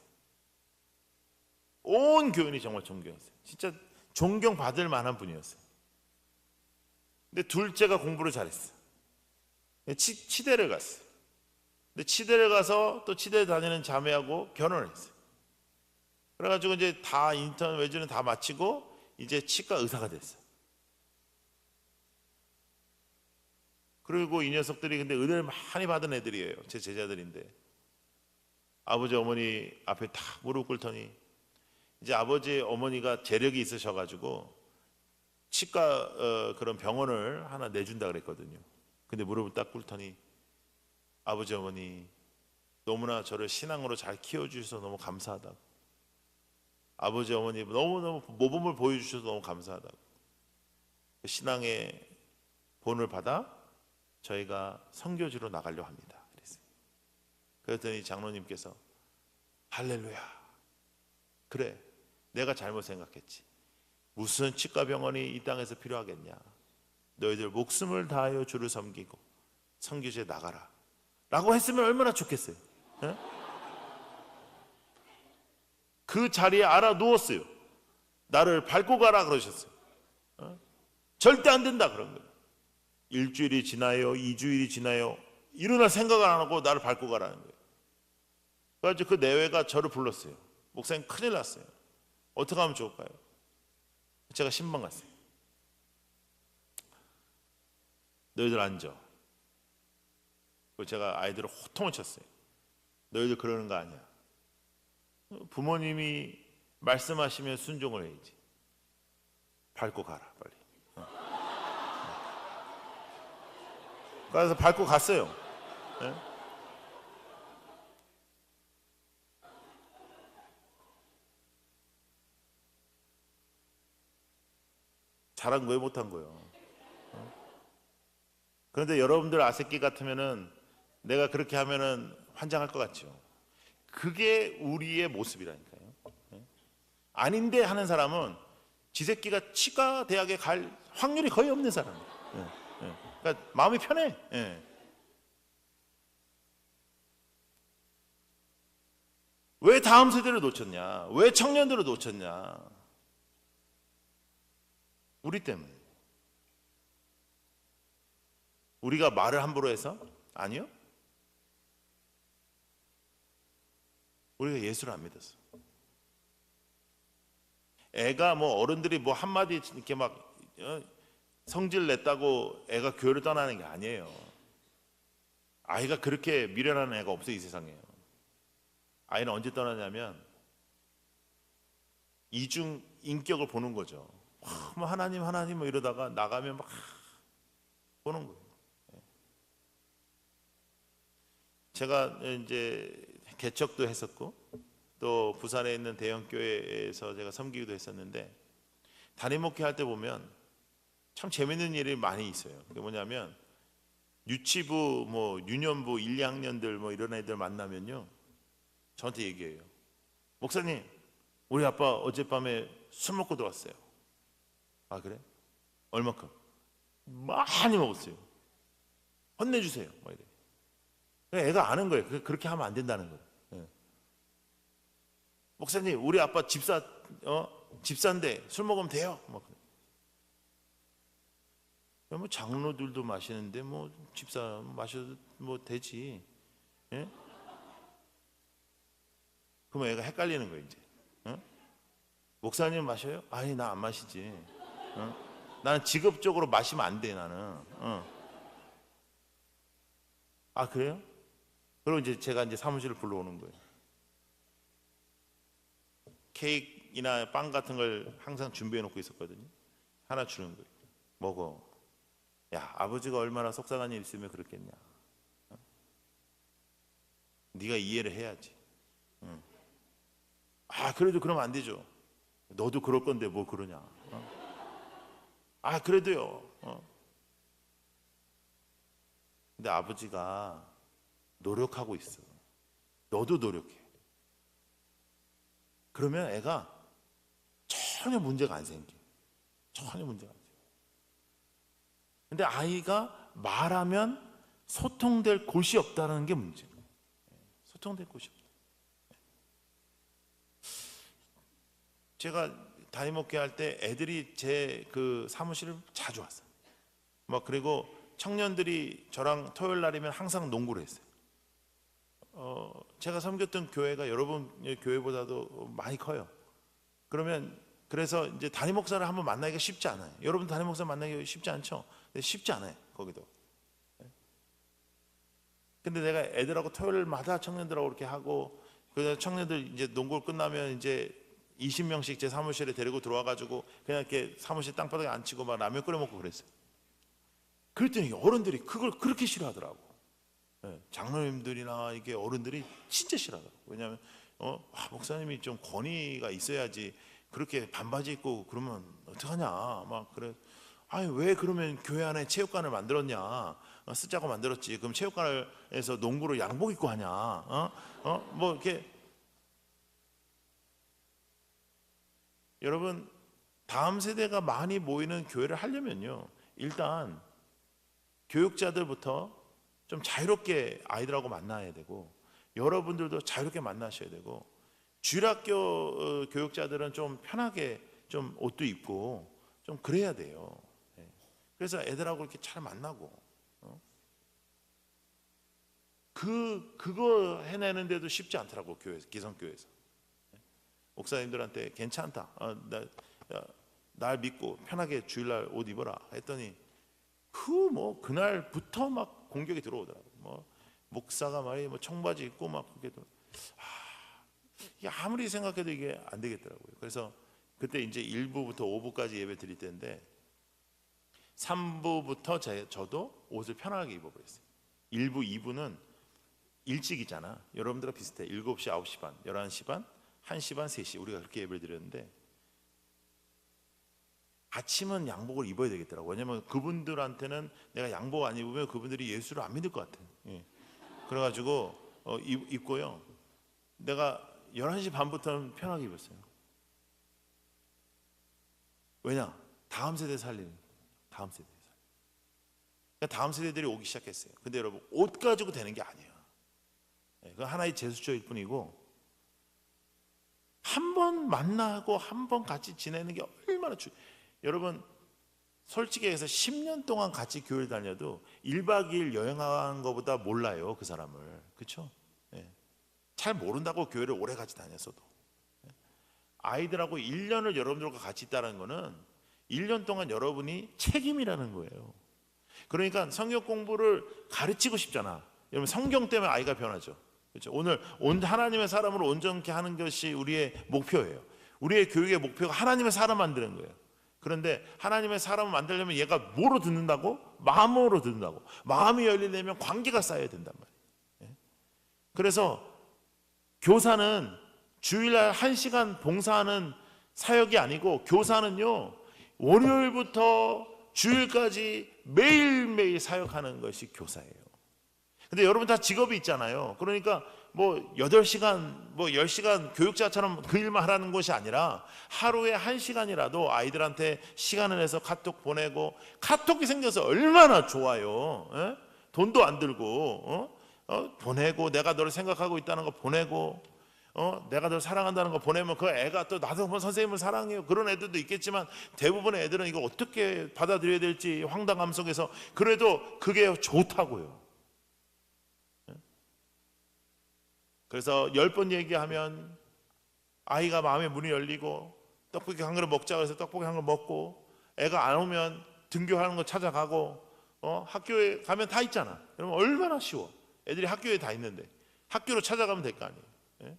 온 교인이 정말 존경했어요. 진짜 존경받을 만한 분이었어요. 근데 둘째가 공부를 잘했어요. 치대를 갔어요. 근데 치대를 가서 또 치대 다니는 자매하고 결혼을 했어요. 그래가지고 이제 다 인턴 외주는 다 마치고 이제 치과 의사가 됐어요. 그리고 이 녀석들이 근데 은혜를 많이 받은 애들이에요. 제 제자들인데 아버지 어머니 앞에 다 무릎 꿇더니 이제 아버지 어머니가 재력이 있으셔가지고 치과 그런 병원을 하나 내준다 그랬거든요. 근데 무릎을 딱 꿇더니 아버지 어머니 너무나 저를 신앙으로 잘 키워주셔서 너무 감사하다고, 아버지 어머니 너무너무 모범을 보여주셔서 너무 감사하다고, 신앙의 본을 받아 저희가 선교지로 나가려 합니다. 그랬어요. 그랬더니 장로님께서 할렐루야, 그래 내가 잘못 생각했지. 무슨 치과병원이 이 땅에서 필요하겠냐. 너희들 목숨을 다하여 주를 섬기고 선교지에 나가라 라고 했으면 얼마나 좋겠어요. 네? 그 자리에 알아 누웠어요. 나를 밟고 가라 그러셨어요. 절대 안 된다 그런 거예요. 일주일이 지나요, 2주일이 지나요, 일어날 생각을 안 하고 나를 밟고 가라는 거예요. 그래서 그 내외가 저를 불렀어요. 목사님 큰일 났어요. 어떻게 하면 좋을까요? 제가 신방 갔어요. 너희들 앉아. 그리고 제가 아이들을 호통을 쳤어요. 너희들 그러는 거 아니야. 부모님이 말씀하시면 순종을 해야지. 밟고 가라 빨리. 그래서 밟고 갔어요. 네? 잘한 거예요, 못한 거예요? 그런데 여러분들 아새끼 같으면은 내가 그렇게 하면은 환장할 것 같죠. 그게 우리의 모습이라니까요. 아닌데 하는 사람은 지 새끼가 치과 대학에 갈 확률이 거의 없는 사람이에요. 그러니까 마음이 편해. 왜 다음 세대를 놓쳤냐? 왜 청년들을 놓쳤냐? 우리 때문에. 우리가 말을 함부로 해서? 아니요. 우리가 예수를 안 믿었어. 애가 뭐 어른들이 뭐 한마디 이렇게 막 성질 냈다고 애가 교회를 떠나는 게 아니에요. 아이가 그렇게 미련한 애가 없어요, 이 세상에. 아이는 언제 떠나냐면 이중 인격을 보는 거죠. 뭐 하나님 뭐 이러다가 나가면 막 보는 거예요. 제가 이제 개척도 했었고 또 부산에 있는 대형 교회에서 제가 섬기기도 했었는데 담임 목회할 때 보면 참 재밌는 일이 많이 있어요. 그게 뭐냐면 유치부 뭐 유년부 1, 2학년들 뭐 이런 애들 만나면요 저한테 얘기해요. 목사님 우리 아빠 어젯밤에 술 먹고 들어왔어요. 아 그래? 얼마큼? 많이 먹었어요. 혼내주세요. 뭐 이래. 애가 아는 거예요. 그렇게 하면 안 된다는 거예요. 목사님 우리 아빠 집사인데 술 먹으면 돼요. 뭐 장로들도 마시는데 뭐 집사 마셔도 뭐 되지. 예? 그럼 애가 헷갈리는 거예요 이제. 목사님 마셔요? 아니 나 안 마시지. 나는 직업적으로 마시면 안 돼 나는. 아 그래요? 그럼 이제 제가 이제 사무실을 불러오는 거예요. 케이크나 빵 같은 걸 항상 준비해 놓고 있었거든요. 하나 주는 거예요. 먹어. 야 아버지가 얼마나 속상한 일 있으면 그렇겠냐. 네가 이해를 해야지. 아 그래도 그러면 안 되죠. 너도 그럴 건데 뭐 그러냐. 아 그래도요. 근데 아버지가 노력하고 있어. 너도 노력해. 그러면 애가 전혀 문제가 안 생겨요. 전혀 문제가 안 생겨요. 근데 아이가 말하면 소통될 곳이 없다는 게 문제예요. 소통될 곳이 없다. 제가 담임 목회 할 때 애들이 제 그 사무실을 자주 왔어요. 그리고 청년들이 저랑 토요일 날이면 항상 농구를 했어요. 제가 섬겼던 교회가 여러분 교회보다도 많이 커요. 그래서 이제 담임 목사를 한번 만나기가 쉽지 않아요. 여러분 담임 목사 만나기가 쉽지 않죠? 근데 쉽지 않아요, 거기도. 근데 내가 애들하고 토요일마다 청년들하고 이렇게 하고, 그래서 청년들 이제 농구 끝나면 이제 20명씩 제 사무실에 데리고 들어와가지고 그냥 이렇게 사무실 땅바닥에 앉히고 막 라면 끓여 먹고 그랬어요. 그랬더니 어른들이 그걸 그렇게 싫어하더라고. 장로님들이나 이게 어른들이 진짜 싫어하더라고. 왜냐하면 목사님이 좀 권위가 있어야지 그렇게 반바지 입고 그러면 어떡하냐 막 그래. 아니 왜 그러면 교회 안에 체육관을 만들었냐? 쓰자고 만들었지. 그럼 체육관에서 농구로 양복 입고 하냐? 뭐 이렇게. 여러분, 다음 세대가 많이 모이는 교회를 하려면요, 일단 교육자들부터 좀 자유롭게 아이들하고 만나야 되고, 여러분들도 자유롭게 만나셔야 되고, 주일학교 교육자들은 좀 편하게 좀 옷도 입고 좀 그래야 돼요. 그래서 애들하고 이렇게 잘 만나고, 그거 해내는데도 쉽지 않더라고. 교회에서, 기성교회에서. 목사님들한테 괜찮다, 날 믿고 편하게 주일날 옷 입어라 했더니 그날부터 막 공격이 들어오더라고. 목사가 말이 청바지 입고 막 그렇게 이게 아무리 생각해도 이게 안 되겠더라고요. 그래서 그때 이제 1부부터 5부까지 예배 드릴 때인데 3부부터 저도 옷을 편하게 입어버렸어요. 1부, 2부는 일찍이잖아. 여러분들과 비슷해. 7시, 9시 반, 11시 반, 1시 반, 3시 우리가 그렇게 예배를 드렸는데, 아침은 양복을 입어야 되겠더라고. 왜냐면 그분들한테는 내가 양복 안 입으면 그분들이 예수를 안 믿을 것 같아. 그래가지고 입고요. 내가 11시 반부터는 편하게 입었어요. 왜냐? 다음 세대 살리는. 다음 세대. 그러니까 다음 세대들이 오기 시작했어요. 근데 여러분, 옷 가지고 되는 게 아니에요. 그건 하나의 제스처일 뿐이고, 한 번 만나고 한 번 같이 지내는 게 얼마나 여러분, 솔직히 해서 10년 동안 같이 교회를 다녀도 1박 2일 여행한 것보다 몰라요, 그 사람을. 그렇죠? 잘 모른다고 교회를 오래 같이 다녔어도. 아이들하고 1년을 여러분들과 같이 있다는 거는 1년 동안 여러분이 책임이라는 거예요. 그러니까 성경 공부를 가르치고 싶잖아. 여러분, 성경 때문에 아이가 변하죠. 그렇죠? 오늘 하나님의 사람으로 온전케 하는 것이 우리의 목표예요. 우리의 교육의 목표가 하나님의 사람 만드는 거예요. 그런데 하나님의 사람을 만들려면 얘가 뭐로 듣는다고? 마음으로 듣는다고. 마음이 열리려면 관계가 쌓여야 된단 말이에요. 그래서 교사는 주일날 1시간 봉사하는 사역이 아니고, 교사는요, 월요일부터 주일까지 매일매일 사역하는 것이 교사예요. 근데 여러분 다 직업이 있잖아요. 그러니까 8시간, 10시간 교육자처럼 그 일만 하라는 것이 아니라 하루에 1시간이라도 아이들한테 시간을 내서 카톡 보내고, 카톡이 생겨서 얼마나 좋아요. 돈도 안 들고 보내고, 내가 너를 생각하고 있다는 거 보내고, 내가 널 사랑한다는 거 보내면 그 애가 또 나도 한번 선생님을 사랑해요. 그런 애들도 있겠지만 대부분의 애들은 이거 어떻게 받아들여야 될지 황당함 속에서 그래도 그게 좋다고요. 그래서 10번 얘기하면 아이가 마음의 문이 열리고, 떡볶이 한 그릇 먹자고 해서 떡볶이 한 그릇 먹고, 애가 안 오면 등교하는 거 찾아가고, 학교에 가면 다 있잖아. 여러분, 얼마나 쉬워. 애들이 학교에 다 있는데 학교로 찾아가면 될 거 아니에요.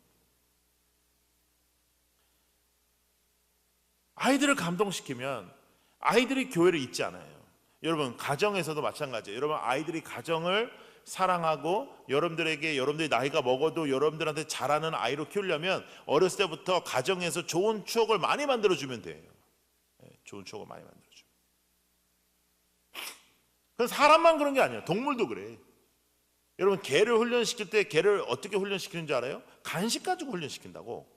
아이들을 감동시키면 아이들이 교회를 잊지 않아요. 여러분, 가정에서도 마찬가지예요. 여러분, 아이들이 가정을 사랑하고 여러분들이 나이가 먹어도 여러분들한테 잘하는 아이로 키우려면 어렸을 때부터 가정에서 좋은 추억을 많이 만들어주면 돼요. 좋은 추억을 많이 만들어주면. 그건 사람만 그런 게 아니에요. 동물도 그래. 여러분, 개를 훈련시킬 때 개를 어떻게 훈련시키는 줄 알아요? 간식 가지고 훈련시킨다고.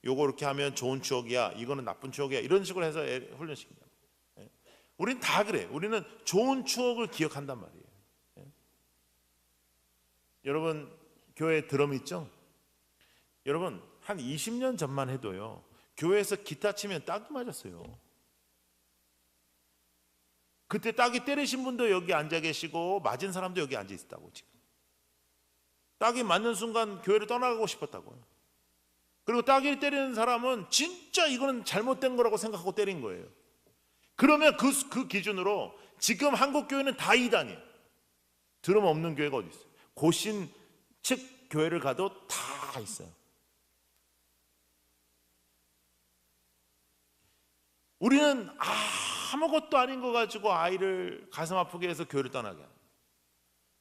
요거 이렇게 하면 좋은 추억이야, 이거는 나쁜 추억이야, 이런 식으로 해서 훈련시킨다. 우린 다 그래. 우리는 좋은 추억을 기억한단 말이에요. 여러분, 교회 드럼 있죠? 여러분, 한 20년 전만 해도요, 교회에서 기타 치면 딱이 맞았어요. 그때 딱이 때리신 분도 여기 앉아 계시고 맞은 사람도 여기 앉아 있었다고. 지금 딱이 맞는 순간 교회를 떠나가고 싶었다고요. 그리고 딱이 때리는 사람은 진짜 이거는 잘못된 거라고 생각하고 때린 거예요. 그러면 그 기준으로 지금 한국 교회는 다 이단이에요. 드럼 없는 교회가 어디 있어요? 고신 측 교회를 가도 다 있어요. 우리는 아무것도 아닌 거 가지고 아이를 가슴 아프게 해서 교회를 떠나게 합니다.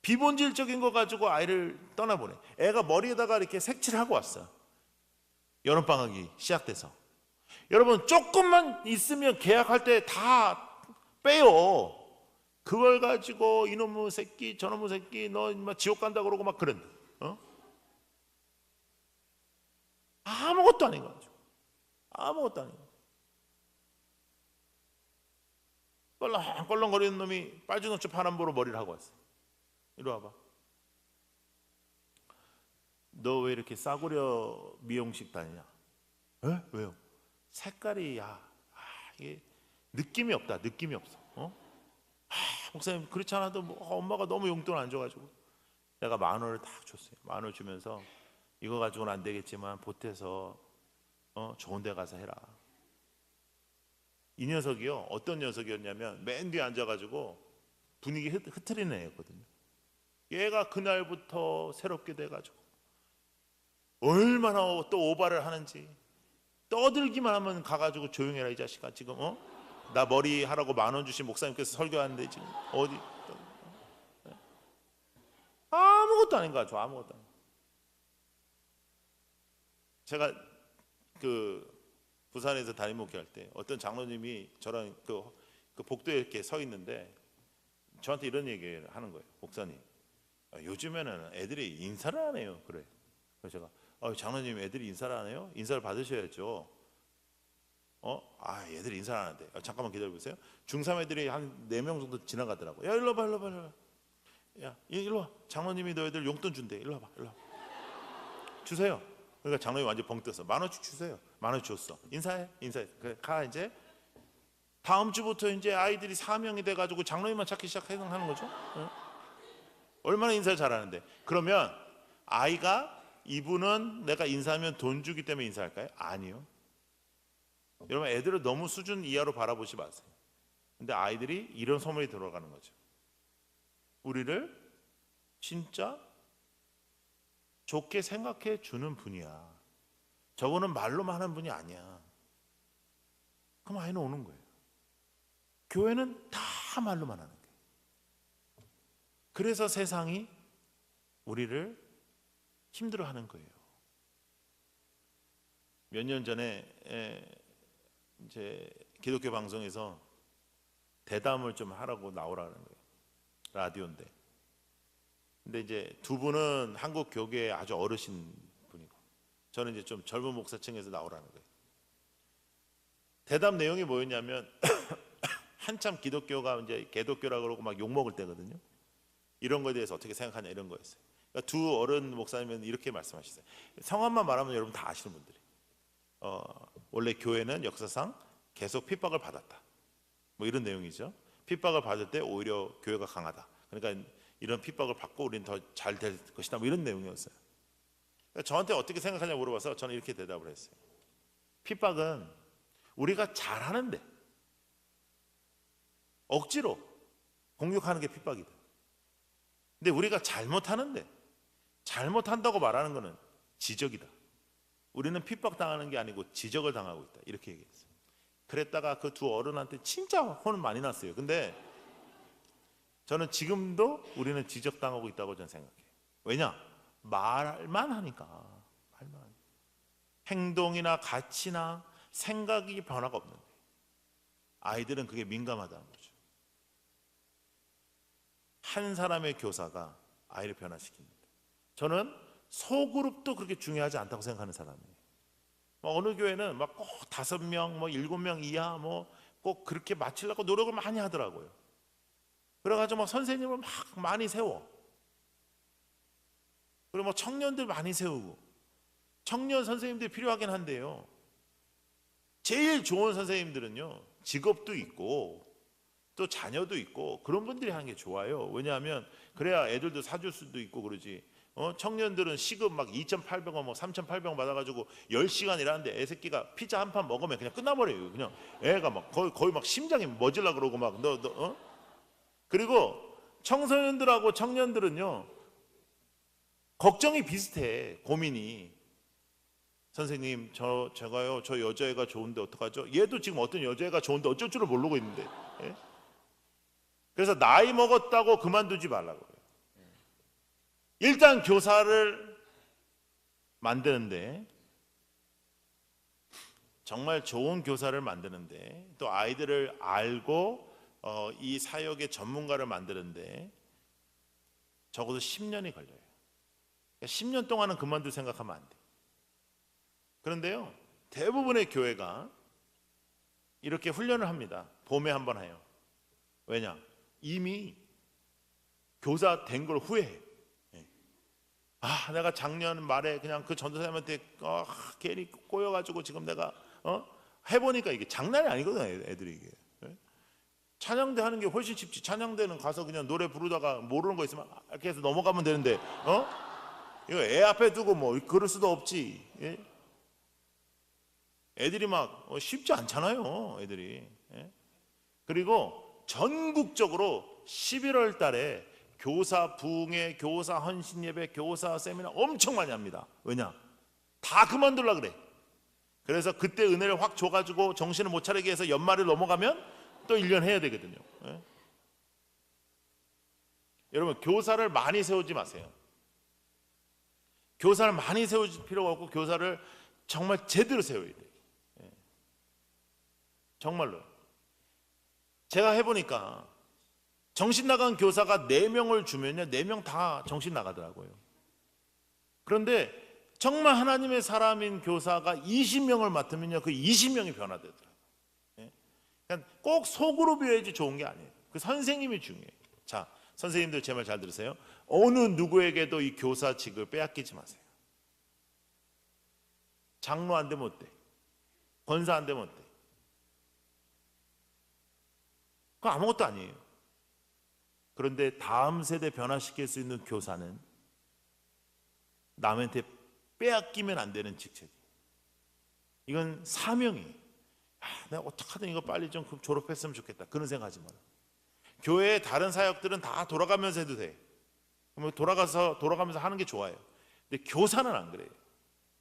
비본질적인 거 가지고 아이를 떠나보내. 애가 머리에다가 이렇게 색칠을 하고 왔어요. 여름방학이 시작돼서. 여러분, 조금만 있으면 계약할 때 다 빼요. 그걸 가지고 이놈의 새끼 저놈의 새끼 너 인마 지옥 간다 그러고 막 그런다. 아무것도 아닌 거 가지고. 아무것도 아닌 거. 껄렁껄렁거리는 놈이 빨주노초 파남보로 머리를 하고 왔어. 이리 와봐. 너 왜 이렇게 싸구려 미용식 다니냐? 에? 왜요? 색깔이 이게 느낌이 없다. 느낌이 없어. 목사님, 그렇지 않아도 엄마가 너무 용돈 안 줘가지고 내가 10,000원을 딱 줬어요. 10,000원 주면서 이거 가지고는 안 되겠지만 보태서 좋은 데 가서 해라. 이 녀석이요, 어떤 녀석이었냐면 맨 뒤에 앉아가지고 분위기 흐트리는 애였거든요. 얘가 그날부터 새롭게 돼가지고 얼마나 또 오바를 하는지, 떠들기만 하면 가가지고 조용해라 이 자식아, 지금 나 머리 하라고 10,000원 주신 목사님께서 설교하는데 지금 어디 아무것도 아닌 거 같죠. 아무것도 아닌 거. 제가 부산에서 담임 목회할 때 어떤 장로님이 저랑 그 복도에 이렇게 서 있는데 저한테 이런 얘기를 하는 거예요. 목사님, 요즘에는 애들이 인사를 안 해요. 그래. 그래서 제가 장로님, 애들이 인사를 안 해요? 인사를 받으셔야죠. 애들이 인사를 안 하는데. 잠깐만 기다려보세요. 중3 애들이 한 4명 정도 지나가더라고. 야, 일로 와봐, 일로 와봐. 야, 일로 와. 장로님이 너희들 용돈 준대. 일로 와봐, 일로 와. 주세요. 그러니까 장로님이 완전 벙 떠서 10,000원씩 주세요. 10,000원 줬어. 인사해. 그래, 가 이제. 다음 주부터 이제 아이들이 4명이 돼가지고 장로님만 찾기 시작하는 거죠. 얼마나 인사를 잘하는데. 그러면 아이가, 이분은 내가 인사하면 돈 주기 때문에 인사할까요? 아니요. 여러분, 애들을 너무 수준 이하로 바라보지 마세요. 근데 아이들이 이런 소문이 들어가는 거죠. 우리를 진짜 좋게 생각해 주는 분이야. 저거는 말로만 하는 분이 아니야. 그럼 아이는 오는 거예요. 교회는 다 말로만 하는 거예요. 그래서 세상이 우리를 힘들어하는 거예요. 몇 년 전에 이제 기독교 방송에서 대담을 좀 하라고 나오라는 거예요. 라디오인데. 근데 이제 두 분은 한국 교계의 아주 어르신 분이고, 저는 이제 좀 젊은 목사층에서 나오라는 거예요. 대담 내용이 뭐였냐면 한참 기독교가 이제 개독교라 그러고 막 욕 먹을 때거든요. 이런 거에 대해서 어떻게 생각하냐, 이런 거였어요. 그러니까 두 어른 목사님은 이렇게 말씀하셨어요. 성함만 말하면 여러분 다 아시는 분들이. 원래 교회는 역사상 계속 핍박을 받았다. 뭐 이런 내용이죠. 핍박을 받을 때 오히려 교회가 강하다. 그러니까 이런 핍박을 받고 우리는 더 잘 될 것이다. 뭐 이런 내용이었어요. 그러니까 저한테 어떻게 생각하냐 물어봐서 저는 이렇게 대답을 했어요. 핍박은 우리가 잘하는데 억지로 공격하는 게 핍박이다. 근데 우리가 잘못하는데 잘못한다고 말하는 것은 지적이다. 우리는 핍박당하는 게 아니고 지적을 당하고 있다. 이렇게 얘기했어요. 그랬다가 그 두 어른한테 진짜 혼은 많이 났어요. 근데 저는 지금도 우리는 지적당하고 있다고 저는 생각해요. 왜냐? 말만 하니까. 말만 하니까. 행동이나 가치나 생각이 변화가 없는데 아이들은 그게 민감하다는 거죠. 한 사람의 교사가 아이를 변화시킵니다. 저는 소그룹도 그렇게 중요하지 않다고 생각하는 사람이에요. 뭐 어느 교회는 막 꼭 5명, 뭐 7명 이하 뭐 꼭 그렇게 마치려고 노력을 많이 하더라고요. 그래가지고 막 선생님을 막 많이 세워. 그리고 뭐 청년들 많이 세우고. 청년 선생님들이 필요하긴 한데요. 제일 좋은 선생님들은요, 직업도 있고 또 자녀도 있고 그런 분들이 하는 게 좋아요. 왜냐하면 그래야 애들도 사줄 수도 있고 그러지. 청년들은 시급 막 2,800원, 뭐 3,800원 받아가지고 10시간 일하는데 애 새끼가 피자 한 판 먹으면 그냥 끝나버려요. 그냥 애가 막 거의 막 심장이 멎으려 그러고 막 그리고 청소년들하고 청년들은요 걱정이 비슷해. 고민이. 선생님 제가요 저 여자애가 좋은데 어떡하죠? 얘도 지금 어떤 여자애가 좋은데 어쩔 줄을 모르고 있는데. 예? 그래서 나이 먹었다고 그만두지 말라고 그래요. 일단 교사를 만드는데, 정말 좋은 교사를 만드는데, 또 아이들을 알고 이 사역의 전문가를 만드는데 적어도 10년이 걸려요. 10년 동안은 그만둘 생각하면 안 돼. 그런데요, 대부분의 교회가 이렇게 훈련을 합니다. 봄에 한번 해요. 왜냐? 이미 교사 된 걸 후회해. 내가 작년 말에 그냥 그 전도사님한테 괜히 꼬여가지고 지금 내가 해보니까 이게 장난이 아니거든. 애들이 이게. 찬양대 하는 게 훨씬 쉽지. 찬양대는 가서 그냥 노래 부르다가 모르는 거 있으면 이렇게 해서 넘어가면 되는데 이거 애 앞에 두고 뭐 그럴 수도 없지. 예? 애들이 막 쉽지 않잖아요. 애들이. 예? 그리고 전국적으로 11월 달에 교사 부흥회, 교사 헌신 예배, 교사 세미나 엄청 많이 합니다. 왜냐? 다 그만두려고 그래. 그래서 그때 은혜를 확 줘가지고 정신을 못 차리게 해서 연말을 넘어가면 또 1년 해야 되거든요. 예? 여러분, 교사를 많이 세우지 마세요. 교사를 많이 세울 필요가 없고 교사를 정말 제대로 세워야 돼요. 예. 정말로. 제가 해보니까 정신 나간 교사가 4명을 주면요 4명 다 정신 나가더라고요. 그런데 정말 하나님의 사람인 교사가 20명을 맡으면요 그 20명이 변화되더라고요. 예? 그러니까 꼭 소그룹이어야지 좋은 게 아니에요. 그 선생님이 중요해요. 자, 선생님들 제 말 잘 들으세요. 어느 누구에게도 이 교사직을 빼앗기지 마세요. 장로 안 되면 어때? 권사 안 되면 어때? 그거 아무것도 아니에요. 그런데 다음 세대 변화시킬 수 있는 교사는 남한테 빼앗기면 안 되는 직책이에요. 이건 사명이에요. 내가 어떡하든 이거 빨리 좀 졸업했으면 좋겠다. 그런 생각하지 마라. 교회의 다른 사역들은 다 돌아가면서 해도 돼. 돌아가면서 하는 게 좋아요. 근데 교사는 안 그래요.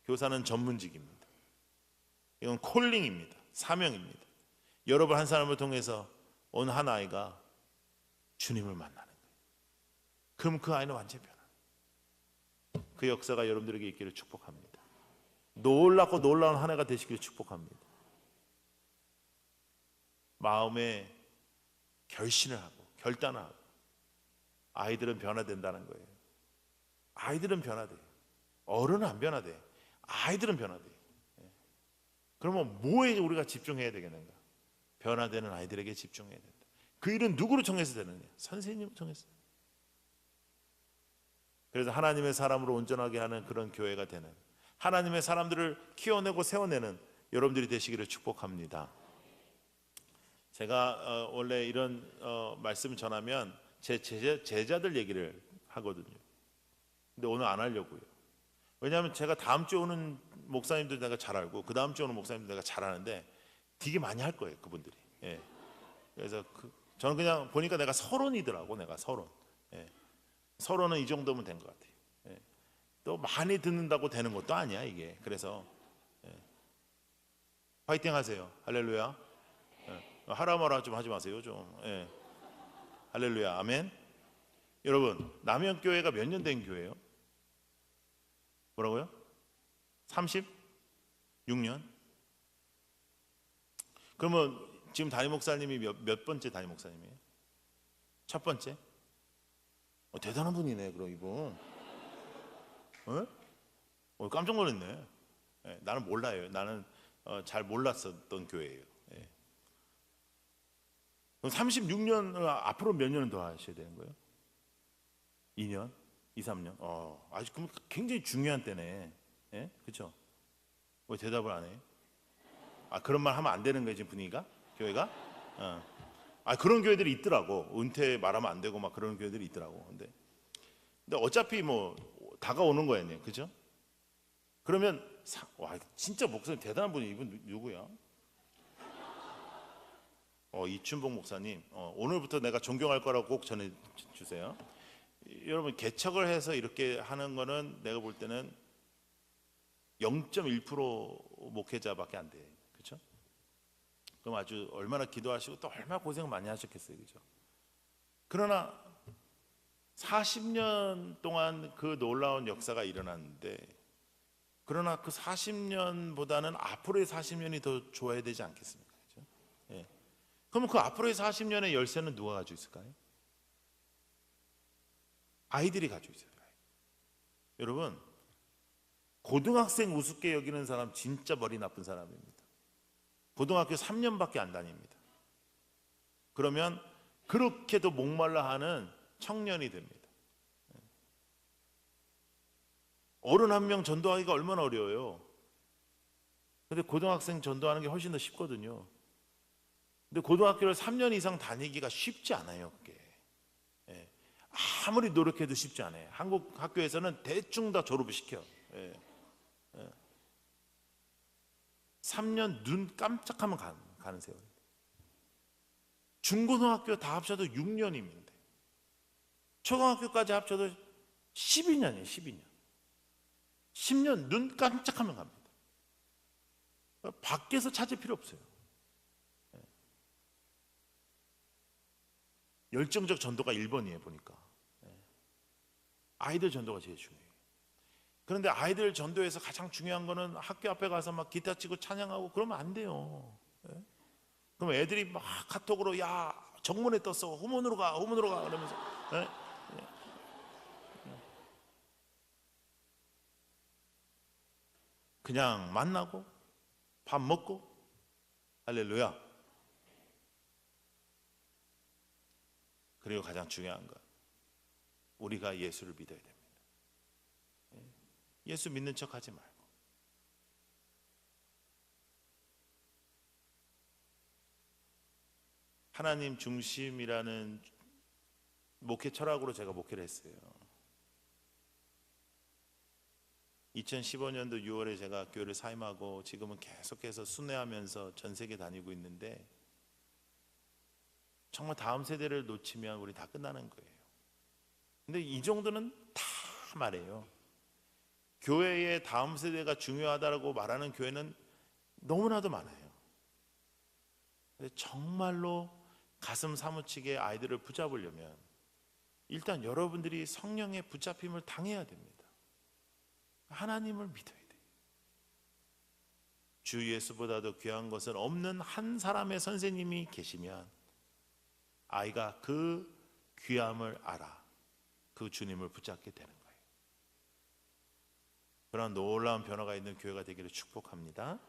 교사는 전문직입니다. 이건 콜링입니다. 사명입니다. 여러분 한 사람을 통해서 어느 한 아이가 주님을 만나는 거예요. 그럼 그 아이는 완전히 변화해요. 그 역사가 여러분들에게 있기를 축복합니다. 놀랍고 놀라운 한 해가 되시기를 축복합니다. 마음에 결신을 하고 결단을 하고 아이들은 변화된다는 거예요. 아이들은 변화돼요. 어른은 안 변화돼. 아이들은 변화돼. 그러면 뭐에 우리가 집중해야 되겠는가? 변화되는 아이들에게 집중해야 된다. 그 일은 누구를 통해서 되느냐? 선생님을 통해서. 그래서 하나님의 사람으로 온전하게 하는 그런 교회가 되는, 하나님의 사람들을 키워내고 세워내는 여러분들이 되시기를 축복합니다. 제가 원래 이런 말씀을 전하면 제 제자들 얘기를 하거든요. 근데 오늘 안 하려고요. 왜냐하면 제가 다음 주에 오는 목사님들 내가 잘 알고 그 다음 주에 오는 목사님들 내가 잘 아는데 되게 많이 할 거예요, 그분들이. 예. 그래서 저는 그냥 보니까 내가 서론이더라고. 내가 서론. 예. 서론은 이 정도면 된 것 같아요. 예. 또 많이 듣는다고 되는 것도 아니야 이게. 그래서 파이팅 하세요. 할렐루야. 하라마라 좀 하지 마세요 좀. 예. 할렐루야. 아멘. 여러분, 남현교회가 몇 년 된 교회예요? 뭐라고요? 36년? 그러면 지금 담임 목사님이 몇 번째 담임 목사님이에요? 첫 번째? 대단한 분이네. 그럼 이분 깜짝 놀랐네. 예, 나는 몰라요. 나는 잘 몰랐었던 교회예요. 예. 그럼 36년을 앞으로 몇 년은 더 하셔야 되는 거예요? 2년? 2, 3년? 아직 그럼 굉장히 중요한 때네. 예? 그렇죠? 왜 대답을 안 해요? 그런 말 하면 안 되는 거예요, 지금 분위기가? 교회가? 그런 교회들이 있더라고. 은퇴 말하면 안 되고 막 그런 교회들이 있더라고. 근데 어차피 뭐 다가오는 거예요, 그죠? 그러면 와, 진짜 목사님 대단한 분이 이분 누구야? 이춘복 목사님, 오늘부터 내가 존경할 거라고 꼭 전해 주세요. 여러분, 개척을 해서 이렇게 하는 거는 내가 볼 때는 0.1% 목회자밖에 안 돼. 그렇죠? 그럼 아주 얼마나 기도하시고 또 얼마나 고생 많이 하셨겠어요. 그렇죠? 그러나 40년 동안 그 놀라운 역사가 일어났는데, 그러나 그 40년보다는 앞으로의 40년이 더 좋아야 되지 않겠습니까? 그렇죠? 예. 그러면 그 앞으로의 40년의 열쇠는 누가 가지고 있을까요? 아이들이 가지고 있어요. 여러분, 고등학생 우습게 여기는 사람 진짜 머리 나쁜 사람입니다. 고등학교 3년밖에 안 다닙니다. 그러면 그렇게도 목말라 하는 청년이 됩니다. 어른 한 명 전도하기가 얼마나 어려워요. 근데 고등학생 전도하는 게 훨씬 더 쉽거든요. 근데 고등학교를 3년 이상 다니기가 쉽지 않아요. 그게 아무리 노력해도 쉽지 않아요. 한국 학교에서는 대충 다 졸업을 시켜. 3년 눈 깜짝하면 가는 세월. 중고등학교 다 합쳐도 6년이면 돼. 초등학교까지 합쳐도 12년이에요. 12년. 10년 눈 깜짝하면 갑니다. 밖에서 찾을 필요 없어요. 열정적 전도가 1번이에요, 보니까. 아이들 전도가 제일 중요해요. 그런데 아이들 전도에서 가장 중요한 거는 학교 앞에 가서 막 기타 치고 찬양하고 그러면 안 돼요. 그럼 애들이 막 카톡으로 야 정문에 떴어, 후문으로 가 그러면서 그냥 만나고 밥 먹고 할렐루야. 그리고 가장 중요한 건 우리가 예수를 믿어야 됩니다. 예수 믿는 척 하지 말고. 하나님 중심이라는 목회 철학으로 제가 목회를 했어요. 2015년도 6월에 제가 교회를 사임하고 지금은 계속해서 순회하면서 전 세계 다니고 있는데, 정말 다음 세대를 놓치면 우리 다 끝나는 거예요. 근데 이 정도는 다 말해요. 교회의 다음 세대가 중요하다고 말하는 교회는 너무나도 많아요. 근데 정말로 가슴 사무치게 아이들을 붙잡으려면 일단 여러분들이 성령의 붙잡힘을 당해야 됩니다. 하나님을 믿어야 돼요. 주 예수보다도 귀한 것은 없는 한 사람의 선생님이 계시면 아이가 그 귀함을 알아 그 주님을 붙잡게 되는 거예요. 그런 놀라운 변화가 있는 교회가 되기를 축복합니다.